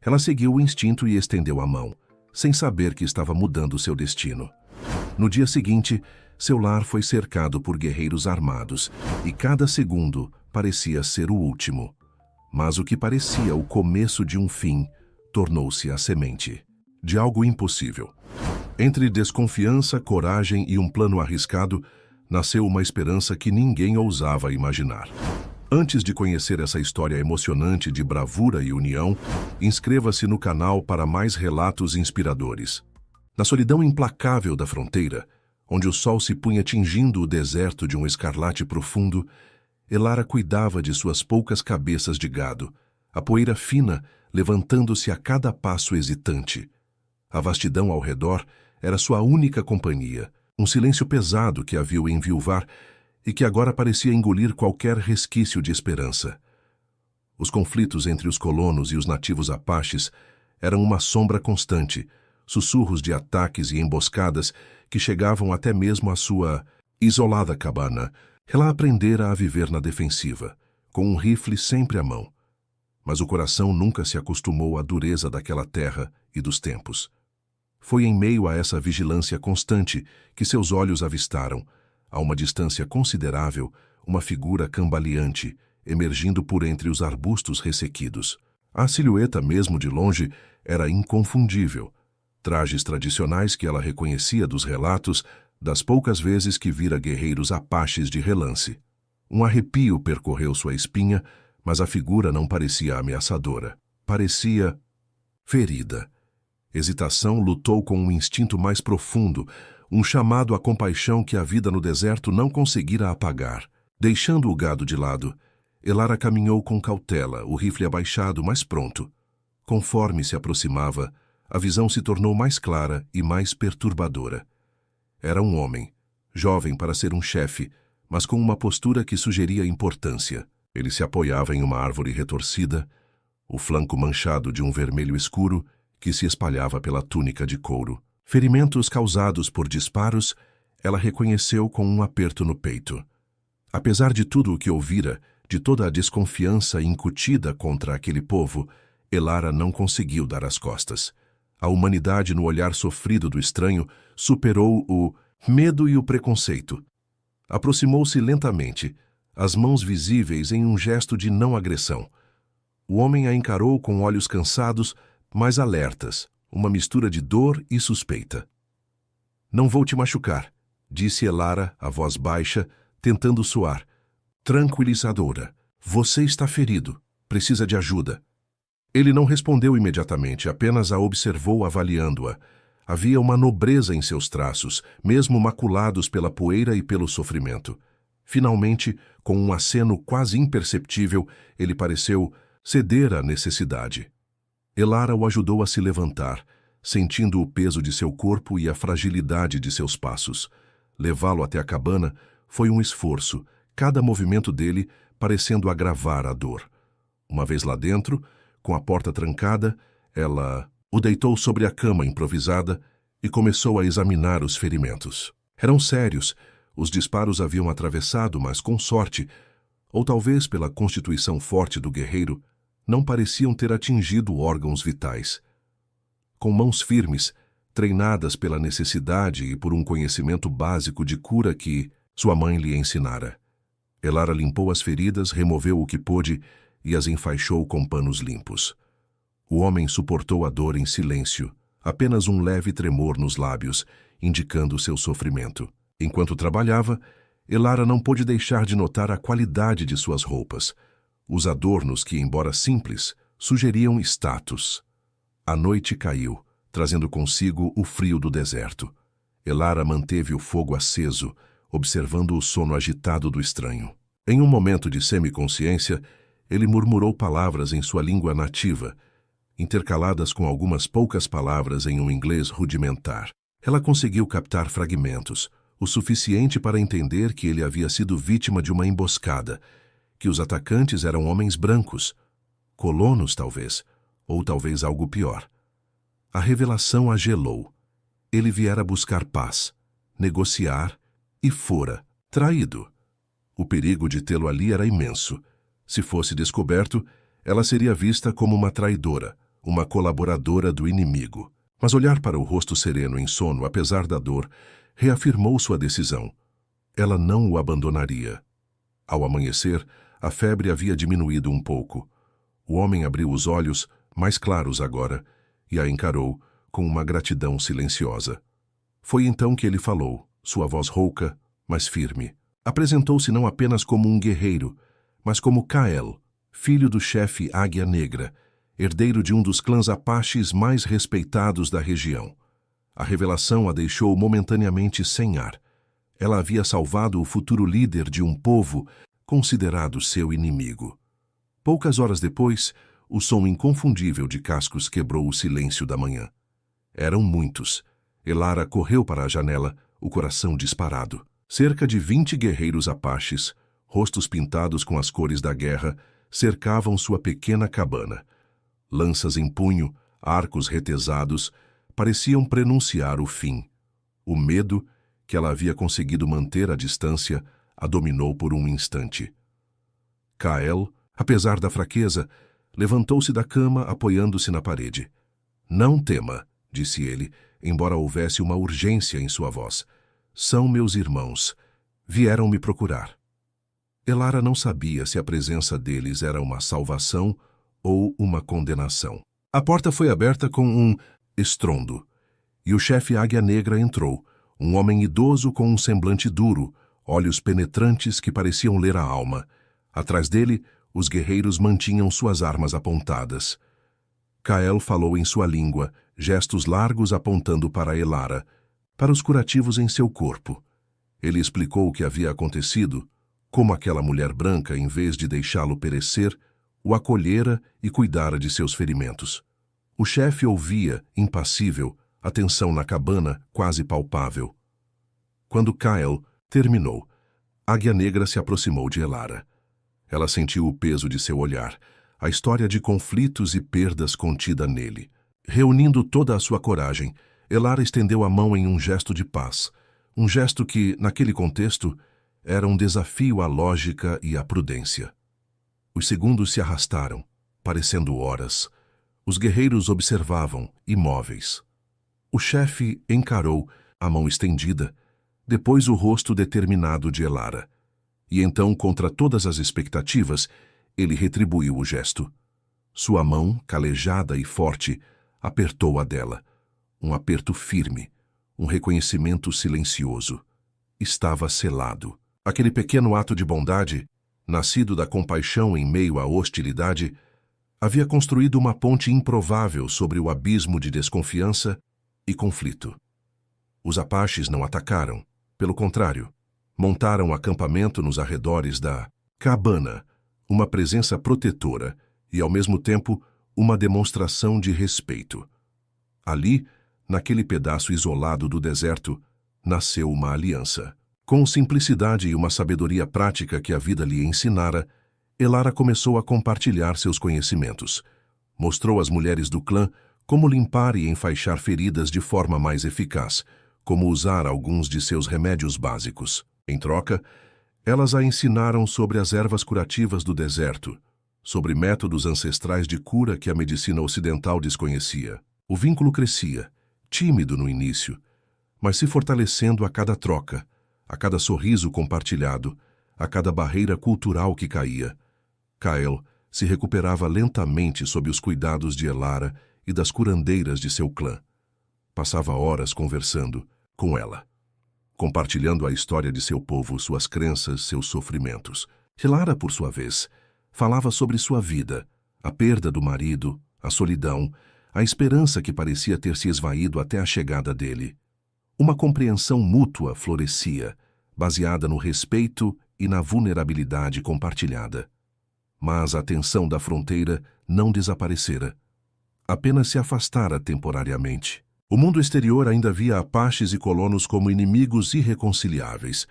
Ela seguiu o instinto e estendeu a mão, sem saber que estava mudando seu destino. No dia seguinte, seu lar foi cercado por guerreiros armados, e cada segundo parecia ser o último. Mas o que parecia o começo de um fim, tornou-se a semente de algo impossível. Entre desconfiança, coragem e um plano arriscado, nasceu uma esperança que ninguém ousava imaginar. Antes de conhecer essa história emocionante de bravura e união, inscreva-se no canal para mais relatos inspiradores. Na solidão implacável da fronteira, onde o sol se punha tingindo o deserto de um escarlate profundo, Elara cuidava de suas poucas cabeças de gado, a poeira fina levantando-se a cada passo hesitante. A vastidão ao redor era sua única companhia, um silêncio pesado que a viu enviuvar e que agora parecia engolir qualquer resquício de esperança. Os conflitos entre os colonos e os nativos apaches eram uma sombra constante, sussurros de ataques e emboscadas que chegavam até mesmo à sua isolada cabana. Ela aprendera a viver na defensiva, com um rifle sempre à mão. Mas o coração nunca se acostumou à dureza daquela terra e dos tempos. Foi em meio a essa vigilância constante que seus olhos avistaram, a uma distância considerável, uma figura cambaleante, emergindo por entre os arbustos ressequidos. A silhueta, mesmo de longe, era inconfundível. Trajes tradicionais que ela reconhecia dos relatos, das poucas vezes que vira guerreiros apaches de relance. Um arrepio percorreu sua espinha, mas a figura não parecia ameaçadora. Parecia ferida. Hesitação lutou com um instinto mais profundo, um chamado à compaixão que a vida no deserto não conseguira apagar. Deixando o gado de lado, Elara caminhou com cautela, o rifle abaixado, mas pronto. Conforme se aproximava, a visão se tornou mais clara e mais perturbadora. Era um homem, jovem para ser um chefe, mas com uma postura que sugeria importância. Ele se apoiava em uma árvore retorcida, o flanco manchado de um vermelho escuro que se espalhava pela túnica de couro. Ferimentos causados por disparos, ela reconheceu com um aperto no peito. Apesar de tudo o que ouvira, de toda a desconfiança incutida contra aquele povo, Elara não conseguiu dar as costas. A humanidade no olhar sofrido do estranho superou o medo e o preconceito. Aproximou-se lentamente, as mãos visíveis em um gesto de não agressão. O homem a encarou com olhos cansados, mas alertas, uma mistura de dor e suspeita. "Não vou te machucar", disse Elara, a voz baixa, tentando soar. Tranquilizadora. "Você está ferido. Precisa de ajuda." Ele não respondeu imediatamente, apenas a observou avaliando-a. Havia uma nobreza em seus traços, mesmo maculados pela poeira e pelo sofrimento. Finalmente, com um aceno quase imperceptível, ele pareceu ceder à necessidade. Elara o ajudou a se levantar, sentindo o peso de seu corpo e a fragilidade de seus passos. Levá-lo até a cabana foi um esforço, cada movimento dele parecendo agravar a dor. Uma vez lá dentro, com a porta trancada, ela o deitou sobre a cama improvisada e começou a examinar os ferimentos. Eram sérios, os disparos haviam atravessado, mas com sorte, ou talvez pela constituição forte do guerreiro, não pareciam ter atingido órgãos vitais. Com mãos firmes, treinadas pela necessidade e por um conhecimento básico de cura que sua mãe lhe ensinara, Elara limpou as feridas, removeu o que pôde e as enfaixou com panos limpos. O homem suportou a dor em silêncio, apenas um leve tremor nos lábios, indicando seu sofrimento. Enquanto trabalhava, Elara não pôde deixar de notar a qualidade de suas roupas. Os adornos que, embora simples, sugeriam status. A noite caiu, trazendo consigo o frio do deserto. Elara manteve o fogo aceso, observando o sono agitado do estranho. Em um momento de semiconsciência, ele murmurou palavras em sua língua nativa, intercaladas com algumas poucas palavras em um inglês rudimentar. Ela conseguiu captar fragmentos, o suficiente para entender que ele havia sido vítima de uma emboscada, que os atacantes eram homens brancos, colonos talvez, ou talvez algo pior. A revelação a gelou. Ele viera buscar paz, negociar e fora traído. O perigo de tê-lo ali era imenso. Se fosse descoberto, ela seria vista como uma traidora, uma colaboradora do inimigo. Mas olhar para o rosto sereno em sono, apesar da dor, reafirmou sua decisão. Ela não o abandonaria. Ao amanhecer, a febre havia diminuído um pouco. O homem abriu os olhos, mais claros agora, e a encarou com uma gratidão silenciosa. Foi então que ele falou, sua voz rouca, mas firme. Apresentou-se não apenas como um guerreiro, mas como Kael, filho do chefe Águia Negra, herdeiro de um dos clãs apaches mais respeitados da região. A revelação a deixou momentaneamente sem ar. Ela havia salvado o futuro líder de um povo considerado seu inimigo. Poucas horas depois, o som inconfundível de cascos quebrou o silêncio da manhã. Eram muitos. Elara correu para a janela, o coração disparado. Cerca de 20 guerreiros apaches, rostos pintados com as cores da guerra, cercavam sua pequena cabana. Lanças em punho, arcos retesados, pareciam prenunciar o fim. O medo, que ela havia conseguido manter à distância, a dominou por um instante. Kael, apesar da fraqueza, levantou-se da cama apoiando-se na parede. "Não tema", disse ele, embora houvesse uma urgência em sua voz. "São meus irmãos. Vieram me procurar." Elara não sabia se a presença deles era uma salvação ou uma condenação. A porta foi aberta com um estrondo, e o chefe Águia Negra entrou, um homem idoso com um semblante duro, olhos penetrantes que pareciam ler a alma. Atrás dele, os guerreiros mantinham suas armas apontadas. Kael falou em sua língua, gestos largos apontando para Elara, para os curativos em seu corpo. Ele explicou o que havia acontecido, como aquela mulher branca, em vez de deixá-lo perecer, o acolhera e cuidara de seus ferimentos. O chefe ouvia, impassível, a tensão na cabana quase palpável. Quando Kael terminou, Águia Negra se aproximou de Elara. Ela sentiu o peso de seu olhar, a história de conflitos e perdas contida nele. Reunindo toda a sua coragem, Elara estendeu a mão em um gesto de paz, um gesto que, naquele contexto, era um desafio à lógica e à prudência. Os segundos se arrastaram, parecendo horas. Os guerreiros observavam, imóveis. O chefe encarou, a mão estendida, depois o rosto determinado de Elara. E então, contra todas as expectativas, ele retribuiu o gesto. Sua mão, calejada e forte, apertou a dela. Um aperto firme, um reconhecimento silencioso. Estava selado. Aquele pequeno ato de bondade, nascido da compaixão em meio à hostilidade, havia construído uma ponte improvável sobre o abismo de desconfiança e conflito. Os apaches não atacaram. Pelo contrário, montaram acampamento nos arredores da cabana, uma presença protetora e, ao mesmo tempo, uma demonstração de respeito. Ali, naquele pedaço isolado do deserto, nasceu uma aliança. Com simplicidade e uma sabedoria prática que a vida lhe ensinara, Elara começou a compartilhar seus conhecimentos. Mostrou às mulheres do clã como limpar e enfaixar feridas de forma mais eficaz, como usar alguns de seus remédios básicos. Em troca, elas a ensinaram sobre as ervas curativas do deserto, sobre métodos ancestrais de cura que a medicina ocidental desconhecia. O vínculo crescia, tímido no início, mas se fortalecendo a cada troca, a cada sorriso compartilhado, a cada barreira cultural que caía. Kael se recuperava lentamente sob os cuidados de Elara e das curandeiras de seu clã. Passava horas conversando com ela, compartilhando a história de seu povo, suas crenças, seus sofrimentos. Elara, por sua vez, falava sobre sua vida, a perda do marido, a solidão, a esperança que parecia ter se esvaído até a chegada dele. Uma compreensão mútua florescia, baseada no respeito e na vulnerabilidade compartilhada. Mas a tensão da fronteira não desaparecera. Apenas se afastara temporariamente. O mundo exterior ainda via apaches e colonos como inimigos irreconciliáveis.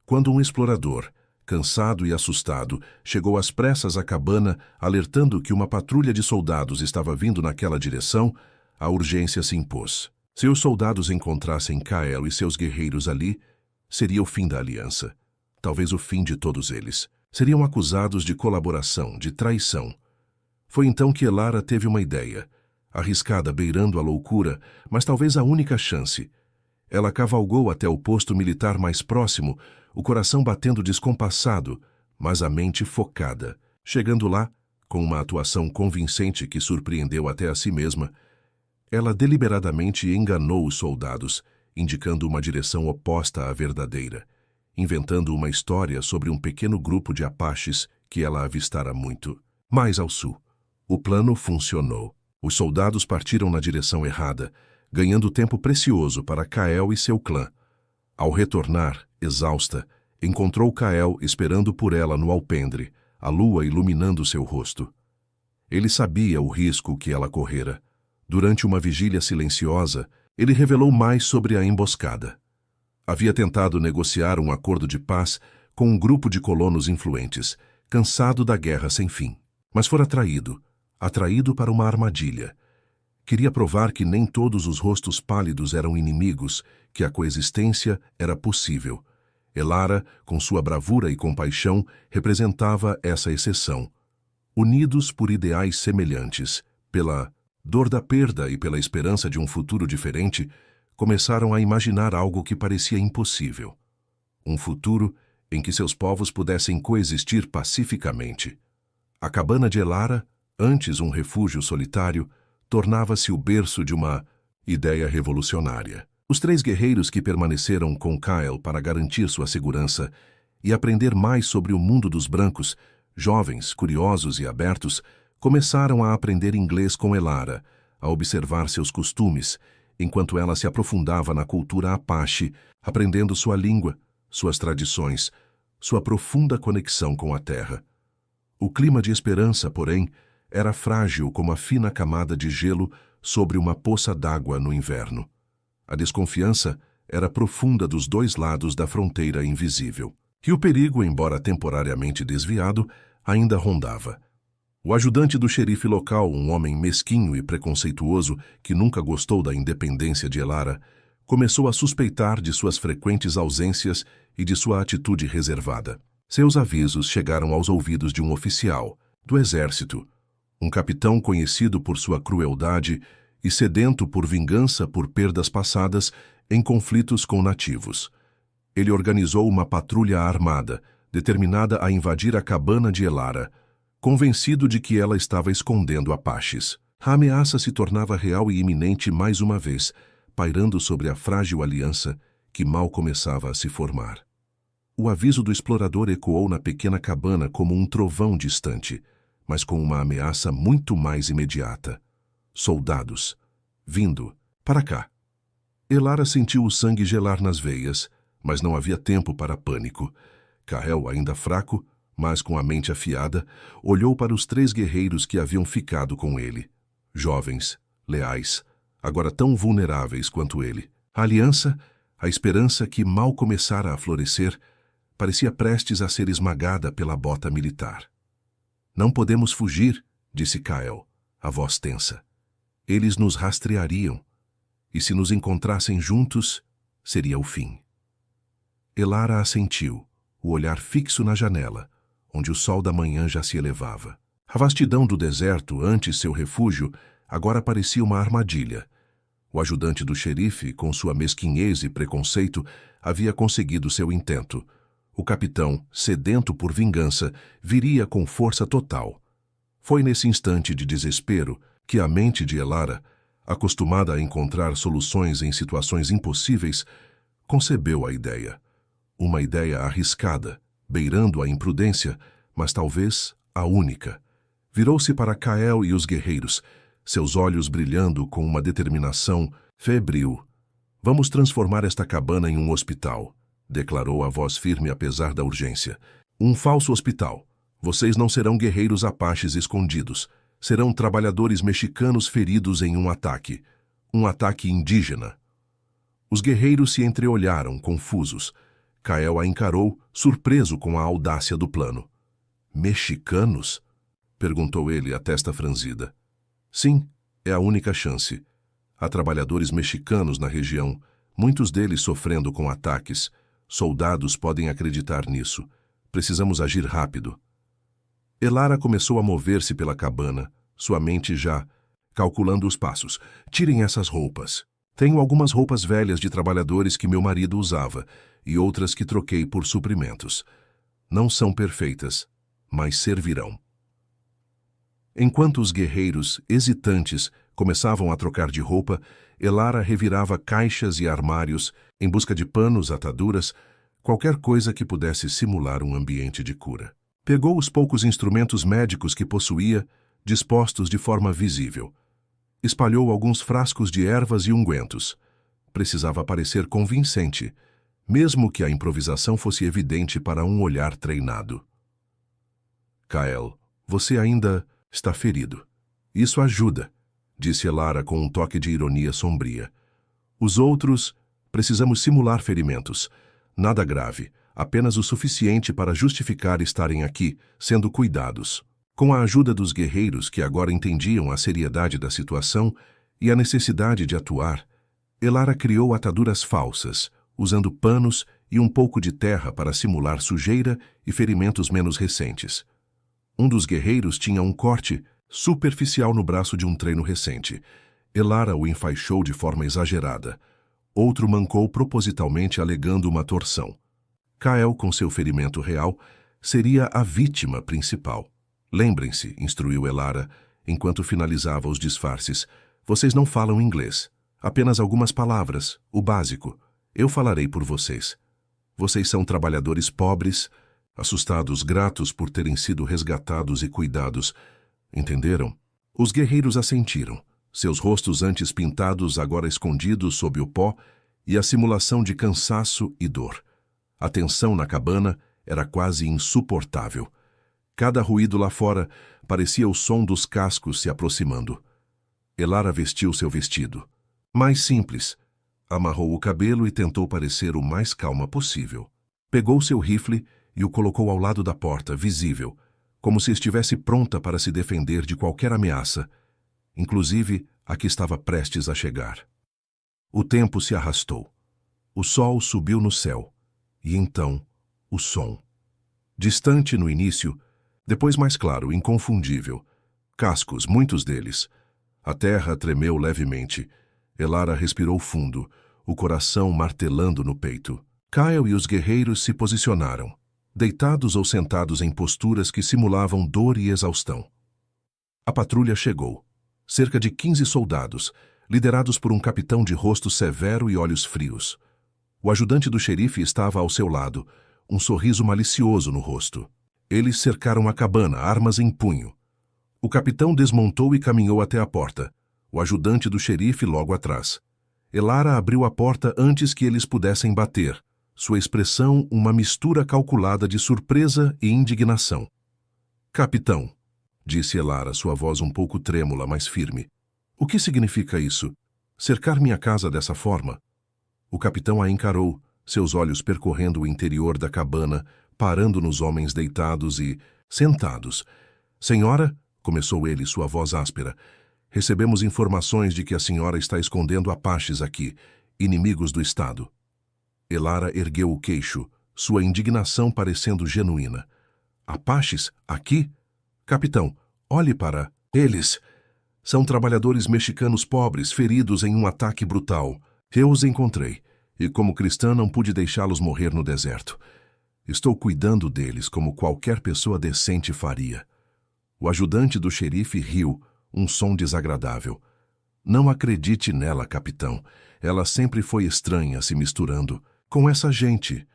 Quando um explorador, cansado e assustado, chegou às pressas à cabana, alertando que uma patrulha de soldados estava vindo naquela direção, a urgência se impôs. Se os soldados encontrassem Kael e seus guerreiros ali, seria o fim da aliança. Talvez o fim de todos eles. Seriam acusados de colaboração, de traição. Foi então que Elara teve uma ideia. arriscada beirando a loucura, mas talvez a única chance. Ela cavalgou até o posto militar mais próximo, o coração batendo descompassado, mas a mente focada. Chegando lá, com uma atuação convincente que surpreendeu até a si mesma, ela deliberadamente enganou os soldados, indicando uma direção oposta à verdadeira, inventando uma história sobre um pequeno grupo de apaches que ela avistara muito mais ao sul. O plano funcionou. Os soldados partiram na direção errada, ganhando tempo precioso para Kael e seu clã. Ao retornar, exausta, encontrou Kael esperando por ela no alpendre, a lua iluminando seu rosto. Ele sabia o risco que ela correra. Durante uma vigília silenciosa, ele revelou mais sobre a emboscada. Havia tentado negociar um acordo de paz com um grupo de colonos influentes, cansado da guerra sem fim. Mas fora atraído para uma armadilha. Queria provar que nem todos os rostos pálidos eram inimigos, que a coexistência era possível. Elara, com sua bravura e compaixão, representava essa exceção. Unidos por ideais semelhantes, pela dor da perda e pela esperança de um futuro diferente, começaram a imaginar algo que parecia impossível. Um futuro em que seus povos pudessem coexistir pacificamente. A cabana de Elara, antes um refúgio solitário, tornava-se o berço de uma ideia revolucionária. Os 3 guerreiros que permaneceram com Kael para garantir sua segurança e aprender mais sobre o mundo dos brancos, jovens, curiosos e abertos, começaram a aprender inglês com Elara, a observar seus costumes, enquanto ela se aprofundava na cultura apache, aprendendo sua língua, suas tradições, sua profunda conexão com a terra. O clima de esperança, porém, era frágil como a fina camada de gelo sobre uma poça d'água no inverno. A desconfiança era profunda dos 2 lados da fronteira invisível. E o perigo, embora temporariamente desviado, ainda rondava. O ajudante do xerife local, um homem mesquinho e preconceituoso que nunca gostou da independência de Elara, começou a suspeitar de suas frequentes ausências e de sua atitude reservada. Seus avisos chegaram aos ouvidos de um oficial, do exército, um capitão conhecido por sua crueldade e sedento por vingança por perdas passadas em conflitos com nativos. Ele organizou uma patrulha armada, determinada a invadir a cabana de Elara, convencido de que ela estava escondendo apaches. A ameaça se tornava real e iminente mais uma vez, pairando sobre a frágil aliança que mal começava a se formar. O aviso do explorador ecoou na pequena cabana como um trovão distante, mas com uma ameaça muito mais imediata. Soldados. Vindo. Para cá. Elara sentiu o sangue gelar nas veias, mas não havia tempo para pânico. Kael, ainda fraco, mas com a mente afiada, olhou para os 3 guerreiros que haviam ficado com ele. Jovens, leais, agora tão vulneráveis quanto ele. A aliança, a esperança que mal começara a florescer, parecia prestes a ser esmagada pela bota militar. Não podemos fugir, disse Kael, a voz tensa. Eles nos rastreariam, e se nos encontrassem juntos, seria o fim. Elara assentiu, o olhar fixo na janela, onde o sol da manhã já se elevava. A vastidão do deserto, antes seu refúgio, agora parecia uma armadilha. O ajudante do xerife, com sua mesquinhez e preconceito, havia conseguido seu intento. O capitão, sedento por vingança, viria com força total. Foi nesse instante de desespero que a mente de Elara, acostumada a encontrar soluções em situações impossíveis, concebeu a ideia. Uma ideia arriscada, beirando a imprudência, mas talvez a única. Virou-se para Kael e os guerreiros, seus olhos brilhando com uma determinação febril. Vamos transformar esta cabana em um hospital, declarou a voz firme apesar da urgência. Um falso hospital. Vocês não serão guerreiros apaches escondidos. Serão trabalhadores mexicanos feridos em um ataque indígena. Os guerreiros se entreolharam, confusos. Kael a encarou, surpreso com a audácia do plano. Mexicanos? Perguntou ele, a testa franzida. Sim, é a única chance. Há trabalhadores mexicanos na região, muitos deles sofrendo com ataques. Soldados podem acreditar nisso. Precisamos agir rápido. Elara começou a mover-se pela cabana, sua mente já calculando os passos. Tirem essas roupas. Tenho algumas roupas velhas de trabalhadores que meu marido usava e outras que troquei por suprimentos. Não são perfeitas, mas servirão. Enquanto os guerreiros, hesitantes, começavam a trocar de roupa, Elara revirava caixas e armários em busca de panos, ataduras, qualquer coisa que pudesse simular um ambiente de cura. Pegou os poucos instrumentos médicos que possuía, dispostos de forma visível. Espalhou alguns frascos de ervas e ungüentos. Precisava parecer convincente, mesmo que a improvisação fosse evidente para um olhar treinado. Kael, você ainda está ferido. Isso ajuda, disse Elara com um toque de ironia sombria. Os outros, precisamos simular ferimentos. Nada grave, apenas o suficiente para justificar estarem aqui, sendo cuidados. Com a ajuda dos guerreiros que agora entendiam a seriedade da situação e a necessidade de atuar, Elara criou ataduras falsas, usando panos e um pouco de terra para simular sujeira e ferimentos menos recentes. Um dos guerreiros tinha um corte superficial no braço de um treino recente. Elara o enfaixou de forma exagerada. Outro mancou propositalmente alegando uma torção. Kael, com seu ferimento real, seria a vítima principal. Lembrem-se, instruiu Elara, enquanto finalizava os disfarces. Vocês não falam inglês. Apenas algumas palavras, o básico. Eu falarei por vocês. Vocês são trabalhadores pobres, assustados, gratos por terem sido resgatados e cuidados. Entenderam? Os guerreiros assentiram, seus rostos antes pintados agora escondidos sob o pó e a simulação de cansaço e dor. A tensão na cabana era quase insuportável. Cada ruído lá fora parecia o som dos cascos se aproximando. Elara vestiu seu vestido. Mais simples. Amarrou o cabelo e tentou parecer o mais calma possível. Pegou seu rifle e o colocou ao lado da porta, visível, como se estivesse pronta para se defender de qualquer ameaça, inclusive a que estava prestes a chegar. O tempo se arrastou. O sol subiu no céu. E então, o som. Distante no início, depois mais claro, inconfundível. Cascos, muitos deles. A terra tremeu levemente. Elara respirou fundo, o coração martelando no peito. Kael e os guerreiros se posicionaram, deitados ou sentados em posturas que simulavam dor e exaustão. A patrulha chegou. Cerca de 15 soldados, liderados por um capitão de rosto severo e olhos frios. O ajudante do xerife estava ao seu lado, um sorriso malicioso no rosto. Eles cercaram a cabana, armas em punho. O capitão desmontou e caminhou até a porta, o ajudante do xerife logo atrás. Elara abriu a porta antes que eles pudessem bater, sua expressão uma mistura calculada de surpresa e indignação. Capitão, disse Elara, sua voz um pouco trêmula, mas firme. O que significa isso? Cercar minha casa dessa forma? O capitão a encarou, seus olhos percorrendo o interior da cabana, parando nos homens deitados e sentados. Senhora, começou ele, sua voz áspera, recebemos informações de que a senhora está escondendo apaches aqui, inimigos do Estado. Elara ergueu o queixo, sua indignação parecendo genuína. Apaches? Aqui? Capitão, olhe para eles. São trabalhadores mexicanos pobres, feridos em um ataque brutal. Eu os encontrei, e como cristã não pude deixá-los morrer no deserto. Estou cuidando deles como qualquer pessoa decente faria. O ajudante do xerife riu, um som desagradável. Não acredite nela, capitão. Ela sempre foi estranha, se misturando com essa gente.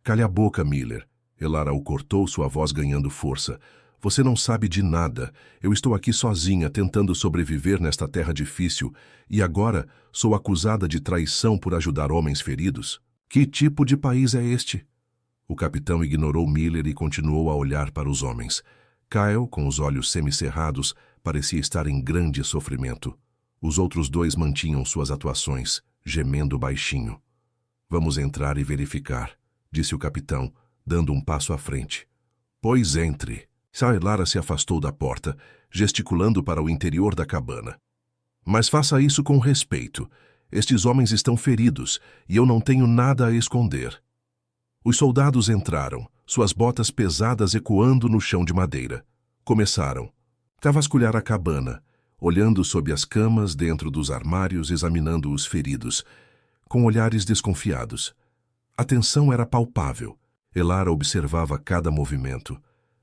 Cale a boca, Miller. Elara o cortou, sua voz ganhando força. Você não sabe de nada. Eu estou aqui sozinha, tentando sobreviver nesta terra difícil, e agora sou acusada de traição por ajudar homens feridos. Que tipo de país é este? O capitão ignorou Miller e continuou a olhar para os homens. Kael, com os olhos semicerrados, parecia estar em grande sofrimento. Os outros dois mantinham suas atuações, gemendo baixinho. Vamos entrar e verificar, disse o capitão, dando um passo à frente. Pois entre. Elara se afastou da porta, gesticulando para o interior da cabana. Mas faça isso com respeito. Estes homens estão feridos e eu não tenho nada a esconder. Os soldados entraram, suas botas pesadas ecoando no chão de madeira. Começaram a vasculhar a cabana, olhando sob as camas, dentro dos armários, examinando os feridos, com olhares desconfiados. A tensão era palpável. Elara observava cada movimento,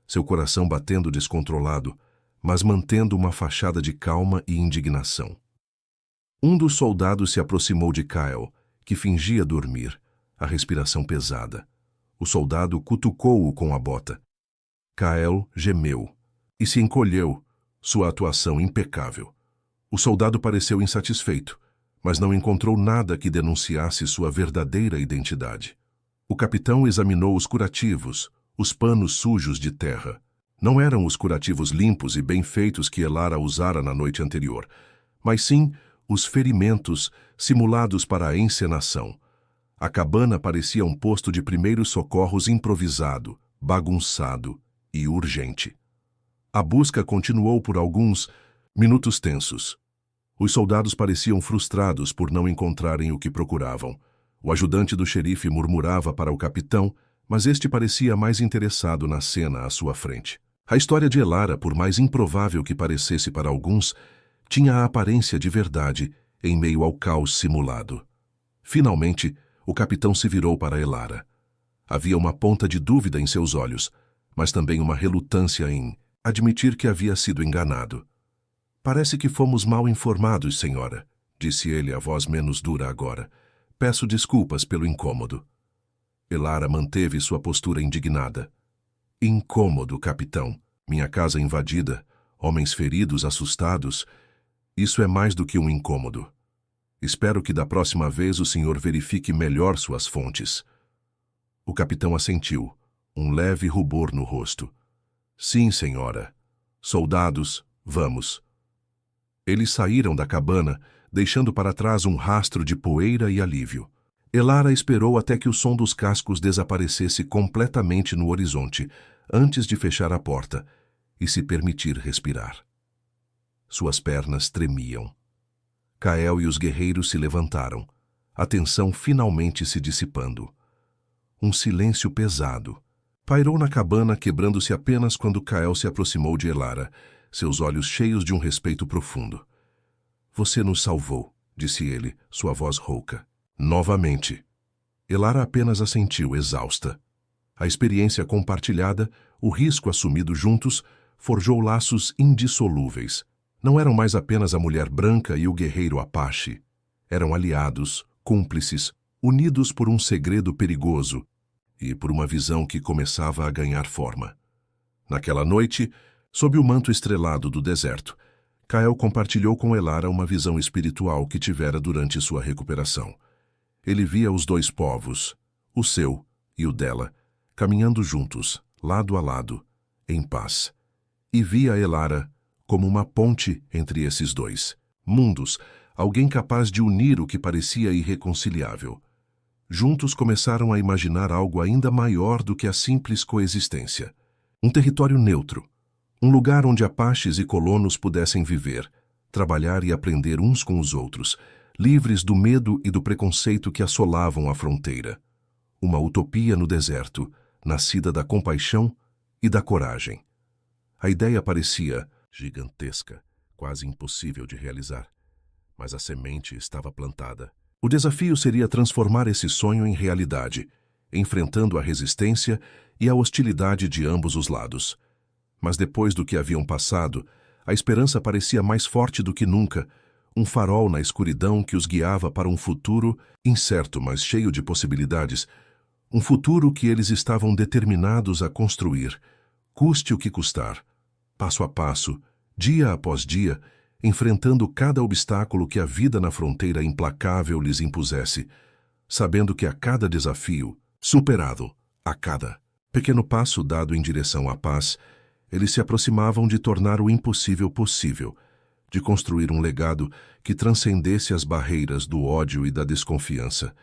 seu coração batendo descontrolado, mas mantendo uma fachada de calma e indignação. Um dos soldados se aproximou de Kyle, que fingia dormir, a respiração pesada. O soldado cutucou-o com a bota. Kyle gemeu e se encolheu, sua atuação impecável. O soldado pareceu insatisfeito, mas não encontrou nada que denunciasse sua verdadeira identidade. O capitão examinou os curativos, os panos sujos de terra. Não eram os curativos limpos e bem feitos que Elara usara na noite anterior, mas sim os ferimentos simulados para a encenação. A cabana parecia um posto de primeiros socorros improvisado, bagunçado e urgente. A busca continuou por alguns minutos tensos. Os soldados pareciam frustrados por não encontrarem o que procuravam. O ajudante do xerife murmurava para o capitão, mas este parecia mais interessado na cena à sua frente. A história de Elara, por mais improvável que parecesse para alguns, tinha a aparência de verdade em meio ao caos simulado. Finalmente, o capitão se virou para Elara. Havia uma ponta de dúvida em seus olhos, mas também uma relutância em admitir que havia sido enganado. Parece que fomos mal informados, senhora, disse ele, a voz menos dura agora. Peço desculpas pelo incômodo. Elara manteve sua postura indignada. Incômodo, capitão. Minha casa invadida, homens feridos, assustados. Isso é mais do que um incômodo. Espero que da próxima vez o senhor verifique melhor suas fontes. O capitão assentiu, um leve rubor no rosto. Sim, senhora. Soldados, vamos. Eles saíram da cabana, deixando para trás um rastro de poeira e alívio. Elara esperou até que o som dos cascos desaparecesse completamente no horizonte, antes de fechar a porta e se permitir respirar. Suas pernas tremiam. Kael e os guerreiros se levantaram, a tensão finalmente se dissipando. Um silêncio pesado pairou na cabana, quebrando-se apenas quando Kael se aproximou de Elara, seus olhos cheios de um respeito profundo. Você nos salvou, disse ele, sua voz rouca. Novamente. Elara apenas assentiu, exausta. A experiência compartilhada, o risco assumido juntos, forjou laços indissolúveis. Não eram mais apenas a mulher branca e o guerreiro Apache. Eram aliados, cúmplices, unidos por um segredo perigoso e por uma visão que começava a ganhar forma. Naquela noite, sob o manto estrelado do deserto, Kael compartilhou com Elara uma visão espiritual que tivera durante sua recuperação. Ele via os dois povos, o seu e o dela, caminhando juntos, lado a lado, em paz. E via Elara como uma ponte entre esses dois mundos, alguém capaz de unir o que parecia irreconciliável. Juntos começaram a imaginar algo ainda maior do que a simples coexistência. Um território neutro, um lugar onde apaches e colonos pudessem viver, trabalhar e aprender uns com os outros, livres do medo e do preconceito que assolavam a fronteira. Uma utopia no deserto, nascida da compaixão e da coragem. A ideia parecia gigantesca, quase impossível de realizar, mas a semente estava plantada. O desafio seria transformar esse sonho em realidade, enfrentando a resistência e a hostilidade de ambos os lados. Mas depois do que haviam passado, a esperança parecia mais forte do que nunca, um farol na escuridão que os guiava para um futuro incerto, mas cheio de possibilidades, um futuro que eles estavam determinados a construir, custe o que custar, passo a passo, dia após dia, enfrentando cada obstáculo que a vida na fronteira implacável lhes impusesse, sabendo que a cada desafio, superado, a cada pequeno passo dado em direção à paz, eles se aproximavam de tornar o impossível possível, de construir um legado que transcendesse as barreiras do ódio e da desconfiança,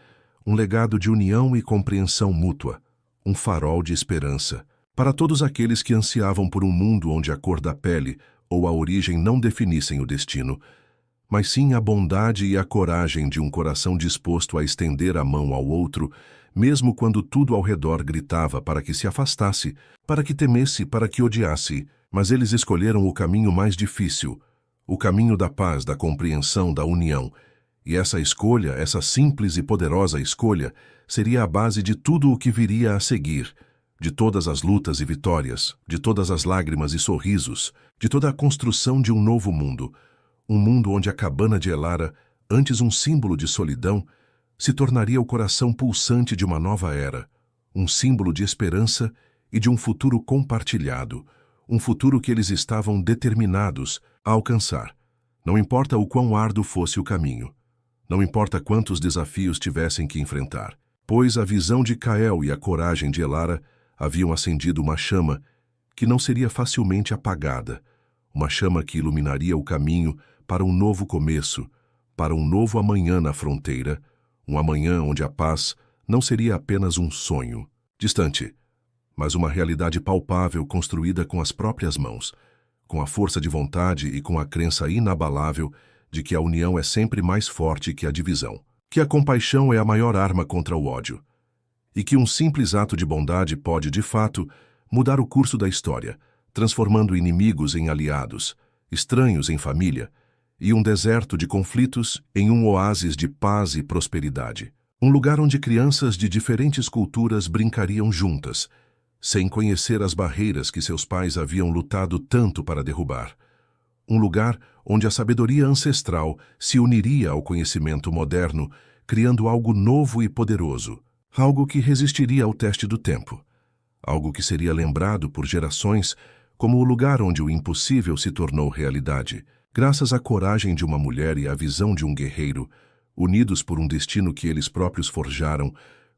um legado de união e compreensão mútua, um farol de esperança, para todos aqueles que ansiavam por um mundo onde a cor da pele ou a origem não definissem o destino, mas sim a bondade e a coragem de um coração disposto a estender a mão ao outro, mesmo quando tudo ao redor gritava para que se afastasse, para que temesse, para que odiasse, mas eles escolheram o caminho mais difícil, o caminho da paz, da compreensão, da união. E essa escolha, essa simples e poderosa escolha, seria a base de tudo o que viria a seguir, de todas as lutas e vitórias, de todas as lágrimas e sorrisos, de toda a construção de um novo mundo, um mundo onde a cabana de Elara, antes um símbolo de solidão, se tornaria o coração pulsante de uma nova era, um símbolo de esperança e de um futuro compartilhado, um futuro que eles estavam determinados a alcançar. Não importa o quão árduo fosse o caminho, não importa quantos desafios tivessem que enfrentar, pois a visão de Kael e a coragem de Elara haviam acendido uma chama que não seria facilmente apagada, uma chama que iluminaria o caminho para um novo começo, para um novo amanhã na fronteira, um amanhã onde a paz não seria apenas um sonho distante, mas uma realidade palpável construída com as próprias mãos, com a força de vontade e com a crença inabalável de que a união é sempre mais forte que a divisão, que a compaixão é a maior arma contra o ódio, e que um simples ato de bondade pode, de fato, mudar o curso da história, transformando inimigos em aliados, estranhos em família, e um deserto de conflitos em um oásis de paz e prosperidade. Um lugar onde crianças de diferentes culturas brincariam juntas, sem conhecer as barreiras que seus pais haviam lutado tanto para derrubar. Um lugar onde a sabedoria ancestral se uniria ao conhecimento moderno, criando algo novo e poderoso, algo que resistiria ao teste do tempo, algo que seria lembrado por gerações como o lugar onde o impossível se tornou realidade, graças à coragem de uma mulher e à visão de um guerreiro, unidos por um destino que eles próprios forjaram,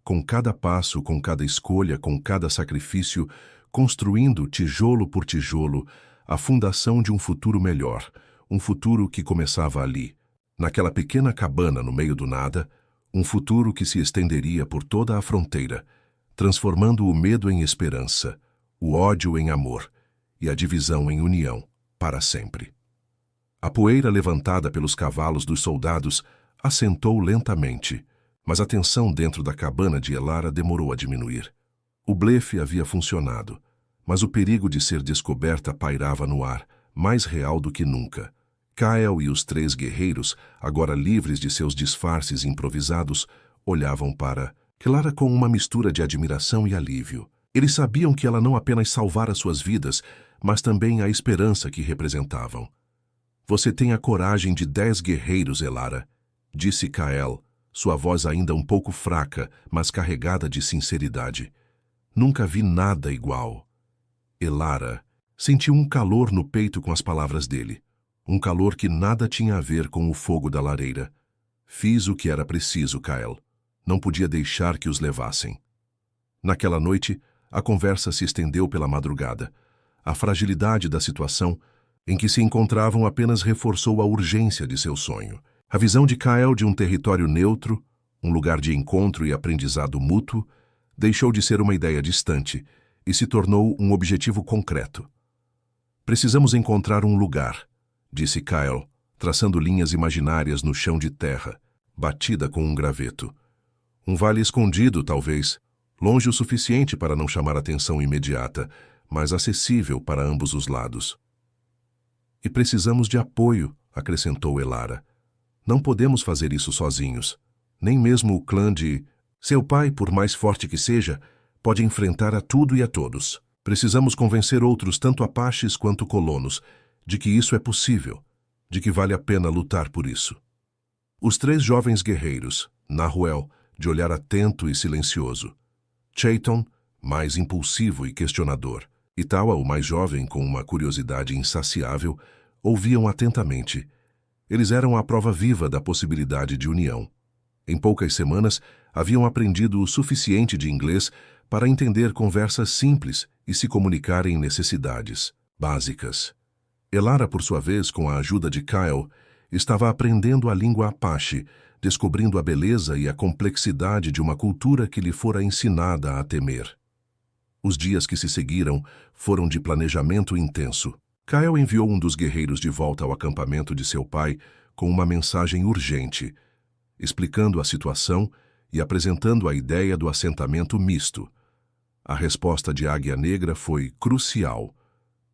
com cada passo, com cada escolha, com cada sacrifício, construindo tijolo por tijolo a fundação de um futuro melhor, um futuro que começava ali, naquela pequena cabana no meio do nada, um futuro que se estenderia por toda a fronteira, transformando o medo em esperança, o ódio em amor e a divisão em união, para sempre. A poeira levantada pelos cavalos dos soldados assentou lentamente, mas a tensão dentro da cabana de Elara demorou a diminuir. O blefe havia funcionado, mas o perigo de ser descoberta pairava no ar, mais real do que nunca. Kael e os 3 guerreiros, agora livres de seus disfarces improvisados, olhavam para Elara com uma mistura de admiração e alívio. Eles sabiam que ela não apenas salvara suas vidas, mas também a esperança que representavam. Você tem a coragem de 10 guerreiros, Elara, disse Kael, sua voz ainda um pouco fraca, mas carregada de sinceridade. Nunca vi nada igual. Elara sentiu um calor no peito com as palavras dele, um calor que nada tinha a ver com o fogo da lareira. Fiz o que era preciso, Kael. Não podia deixar que os levassem. Naquela noite, a conversa se estendeu pela madrugada. A fragilidade da situação em que se encontravam apenas reforçou a urgência de seu sonho. A visão de Kael de um território neutro, um lugar de encontro e aprendizado mútuo, deixou de ser uma ideia distante e se tornou um objetivo concreto. Precisamos encontrar um lugar, disse Kael, traçando linhas imaginárias no chão de terra, batida com um graveto. Um vale escondido, talvez, longe o suficiente para não chamar atenção imediata, mas acessível para ambos os lados. E precisamos de apoio, acrescentou Elara. Não podemos fazer isso sozinhos. Nem mesmo o clã de... Seu pai, por mais forte que seja, pode enfrentar a tudo e a todos. Precisamos convencer outros, tanto apaches quanto colonos, de que isso é possível, de que vale a pena lutar por isso. Os 3 jovens guerreiros, Nahuel, de olhar atento e silencioso, Chayton, mais impulsivo e questionador, e Tawa, o mais jovem com uma curiosidade insaciável, ouviam atentamente. Eles eram a prova viva da possibilidade de união. Em poucas semanas, haviam aprendido o suficiente de inglês para entender conversas simples e se comunicar em necessidades básicas. Elara, por sua vez, com a ajuda de Kael, estava aprendendo a língua apache, descobrindo a beleza e a complexidade de uma cultura que lhe fora ensinada a temer. Os dias que se seguiram foram de planejamento intenso. Kael enviou um dos guerreiros de volta ao acampamento de seu pai com uma mensagem urgente, explicando a situação e apresentando a ideia do assentamento misto. A resposta de Águia Negra foi crucial.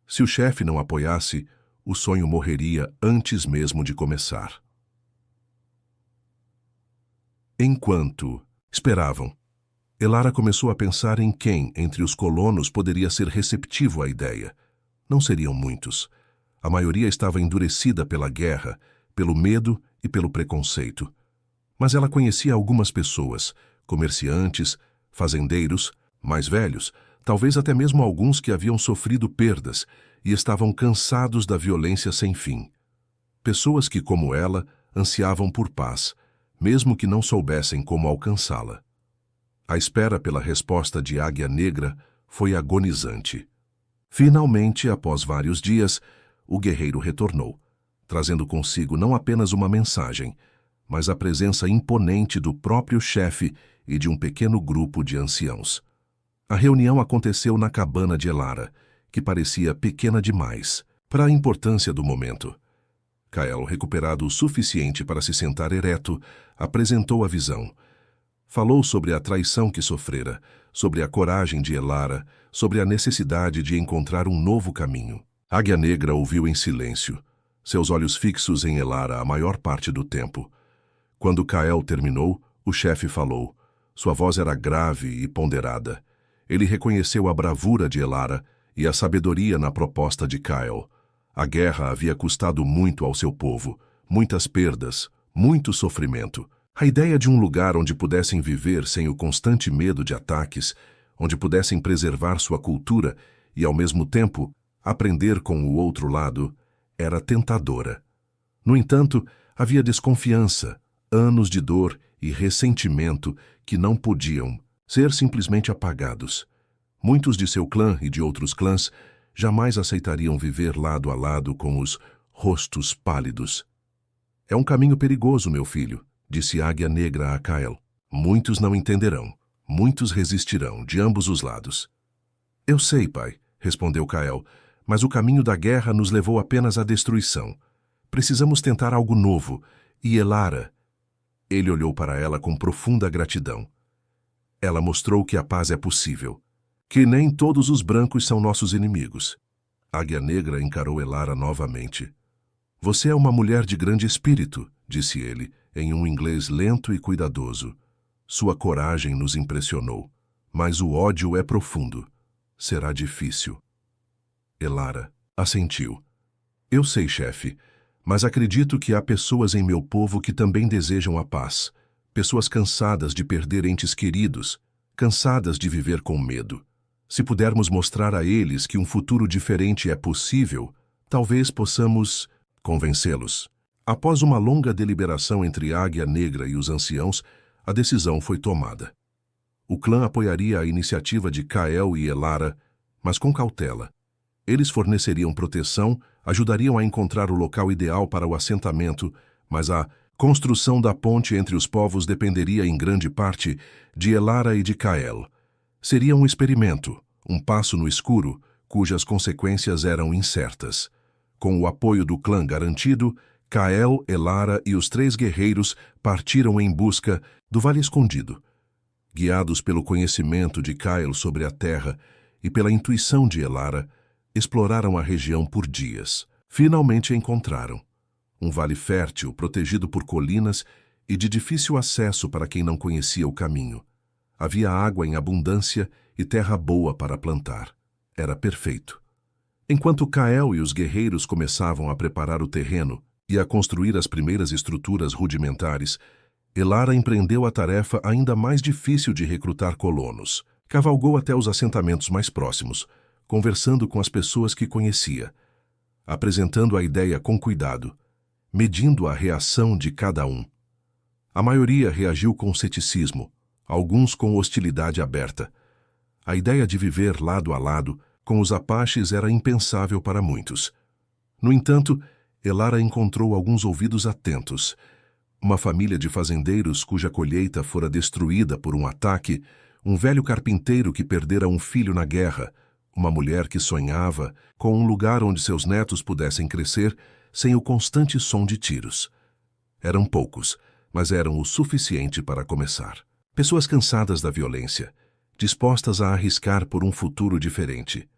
Se o chefe não apoiasse, o sonho morreria antes mesmo de começar. Enquanto esperavam, Elara começou a pensar em quem, entre os colonos, poderia ser receptivo à ideia. Não seriam muitos. A maioria estava endurecida pela guerra, pelo medo e pelo preconceito. Mas ela conhecia algumas pessoas, comerciantes, fazendeiros, mais velhos, talvez até mesmo alguns que haviam sofrido perdas e estavam cansados da violência sem fim. Pessoas que, como ela, ansiavam por paz, mesmo que não soubessem como alcançá-la. A espera pela resposta de Águia Negra foi agonizante. Finalmente, após vários dias, o guerreiro retornou, trazendo consigo não apenas uma mensagem, mas a presença imponente do próprio chefe e de um pequeno grupo de anciãos. A reunião aconteceu na cabana de Elara, que parecia pequena demais para a importância do momento. Kael, recuperado o suficiente para se sentar ereto, apresentou a visão. Falou sobre a traição que sofrera, sobre a coragem de Elara, sobre a necessidade de encontrar um novo caminho. Águia Negra ouviu em silêncio, seus olhos fixos em Elara a maior parte do tempo. Quando Kael terminou, o chefe falou. Sua voz era grave e ponderada. Ele reconheceu a bravura de Elara e a sabedoria na proposta de Kael. A guerra havia custado muito ao seu povo, muitas perdas, muito sofrimento. A ideia de um lugar onde pudessem viver sem o constante medo de ataques, onde pudessem preservar sua cultura e, ao mesmo tempo, aprender com o outro lado, era tentadora. No entanto, havia desconfiança, anos de dor e ressentimento que não podiam ser simplesmente apagados. Muitos de seu clã e de outros clãs jamais aceitariam viver lado a lado com os rostos pálidos. É um caminho perigoso, meu filho, disse Águia Negra a Kael. Muitos não entenderão, muitos resistirão, de ambos os lados. Eu sei, pai, respondeu Kael, mas o caminho da guerra nos levou apenas à destruição. Precisamos tentar algo novo, e Elara... Ele olhou para ela com profunda gratidão. Ela mostrou que a paz é possível, que nem todos os brancos são nossos inimigos. Águia Negra encarou Elara novamente. Você é uma mulher de grande espírito, disse ele, em um inglês lento e cuidadoso. Sua coragem nos impressionou, mas o ódio é profundo. Será difícil. Elara assentiu. Eu sei, chefe, mas acredito que há pessoas em meu povo que também desejam a paz. Pessoas cansadas de perder entes queridos, cansadas de viver com medo. Se pudermos mostrar a eles que um futuro diferente é possível, talvez possamos convencê-los. Após uma longa deliberação entre Águia Negra e os anciãos, a decisão foi tomada. O clã apoiaria a iniciativa de Kael e Elara, mas com cautela. Eles forneceriam proteção, ajudariam a encontrar o local ideal para o assentamento, mas a construção da ponte entre os povos dependeria em grande parte de Elara e de Kael. Seria um experimento, um passo no escuro, cujas consequências eram incertas. Com o apoio do clã garantido, Kael, Elara e os 3 guerreiros partiram em busca do Vale Escondido. Guiados pelo conhecimento de Kael sobre a terra e pela intuição de Elara, exploraram a região por dias. Finalmente encontraram um vale fértil, protegido por colinas e de difícil acesso para quem não conhecia o caminho. Havia água em abundância e terra boa para plantar. Era perfeito. Enquanto Kael e os guerreiros começavam a preparar o terreno e a construir as primeiras estruturas rudimentares, Elara empreendeu a tarefa ainda mais difícil de recrutar colonos. Cavalgou até os assentamentos mais próximos, conversando com as pessoas que conhecia, apresentando a ideia com cuidado, medindo a reação de cada um. A maioria reagiu com ceticismo, alguns com hostilidade aberta. A ideia de viver lado a lado com os apaches era impensável para muitos. No entanto, Elara encontrou alguns ouvidos atentos. Uma família de fazendeiros cuja colheita fora destruída por um ataque, um velho carpinteiro que perdera um filho na guerra, uma mulher que sonhava com um lugar onde seus netos pudessem crescer sem o constante som de tiros. Eram poucos, mas eram o suficiente para começar. Pessoas cansadas da violência, dispostas a arriscar por um futuro diferente.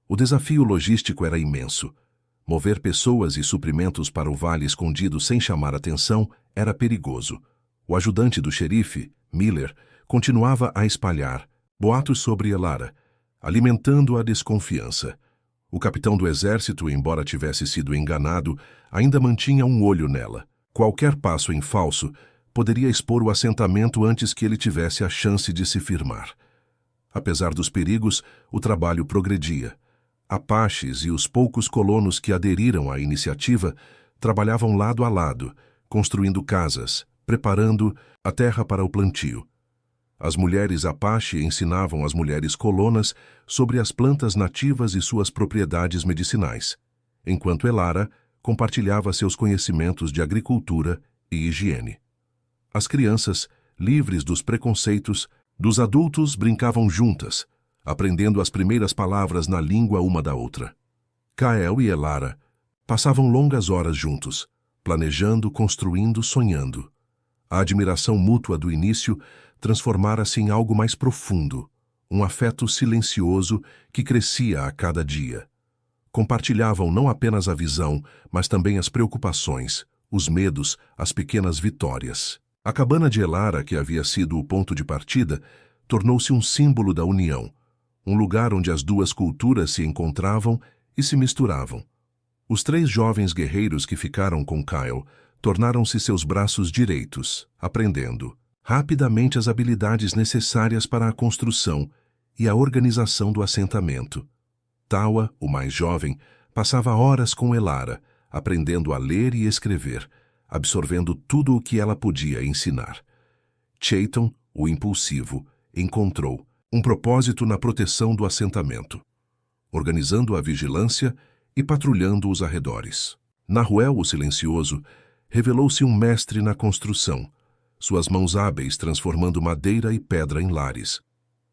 O desafio logístico era imenso. Mover pessoas e suprimentos para o vale escondido sem chamar atenção era perigoso. O ajudante do xerife, Miller, continuava a espalhar boatos sobre Elara, alimentando a desconfiança. O capitão do exército, embora tivesse sido enganado, ainda mantinha um olho nela. Qualquer passo em falso poderia expor o assentamento antes que ele tivesse a chance de se firmar. Apesar dos perigos, o trabalho progredia. Apaches e os poucos colonos que aderiram à iniciativa trabalhavam lado a lado, construindo casas, preparando a terra para o plantio. As mulheres Apache ensinavam as mulheres colonas sobre as plantas nativas e suas propriedades medicinais, enquanto Elara compartilhava seus conhecimentos de agricultura e higiene. As crianças, livres dos preconceitos, dos adultos brincavam juntas, aprendendo as primeiras palavras na língua uma da outra. Kael e Elara passavam longas horas juntos, planejando, construindo, sonhando. A admiração mútua do início transformara-se em algo mais profundo, um afeto silencioso que crescia a cada dia. Compartilhavam não apenas a visão, mas também as preocupações, os medos, as pequenas vitórias. A cabana de Elara, que havia sido o ponto de partida, tornou-se um símbolo da união, um lugar onde as duas culturas se encontravam e se misturavam. Os 3 jovens guerreiros que ficaram com Kyle tornaram-se seus braços direitos, aprendendo rapidamente as habilidades necessárias para a construção e a organização do assentamento. Tawa, o mais jovem, passava horas com Elara, aprendendo a ler e escrever, absorvendo tudo o que ela podia ensinar. Chayton, o impulsivo, encontrou um propósito na proteção do assentamento, organizando a vigilância e patrulhando os arredores. Nahuel, o silencioso, revelou-se um mestre na construção, suas mãos hábeis transformando madeira e pedra em lares.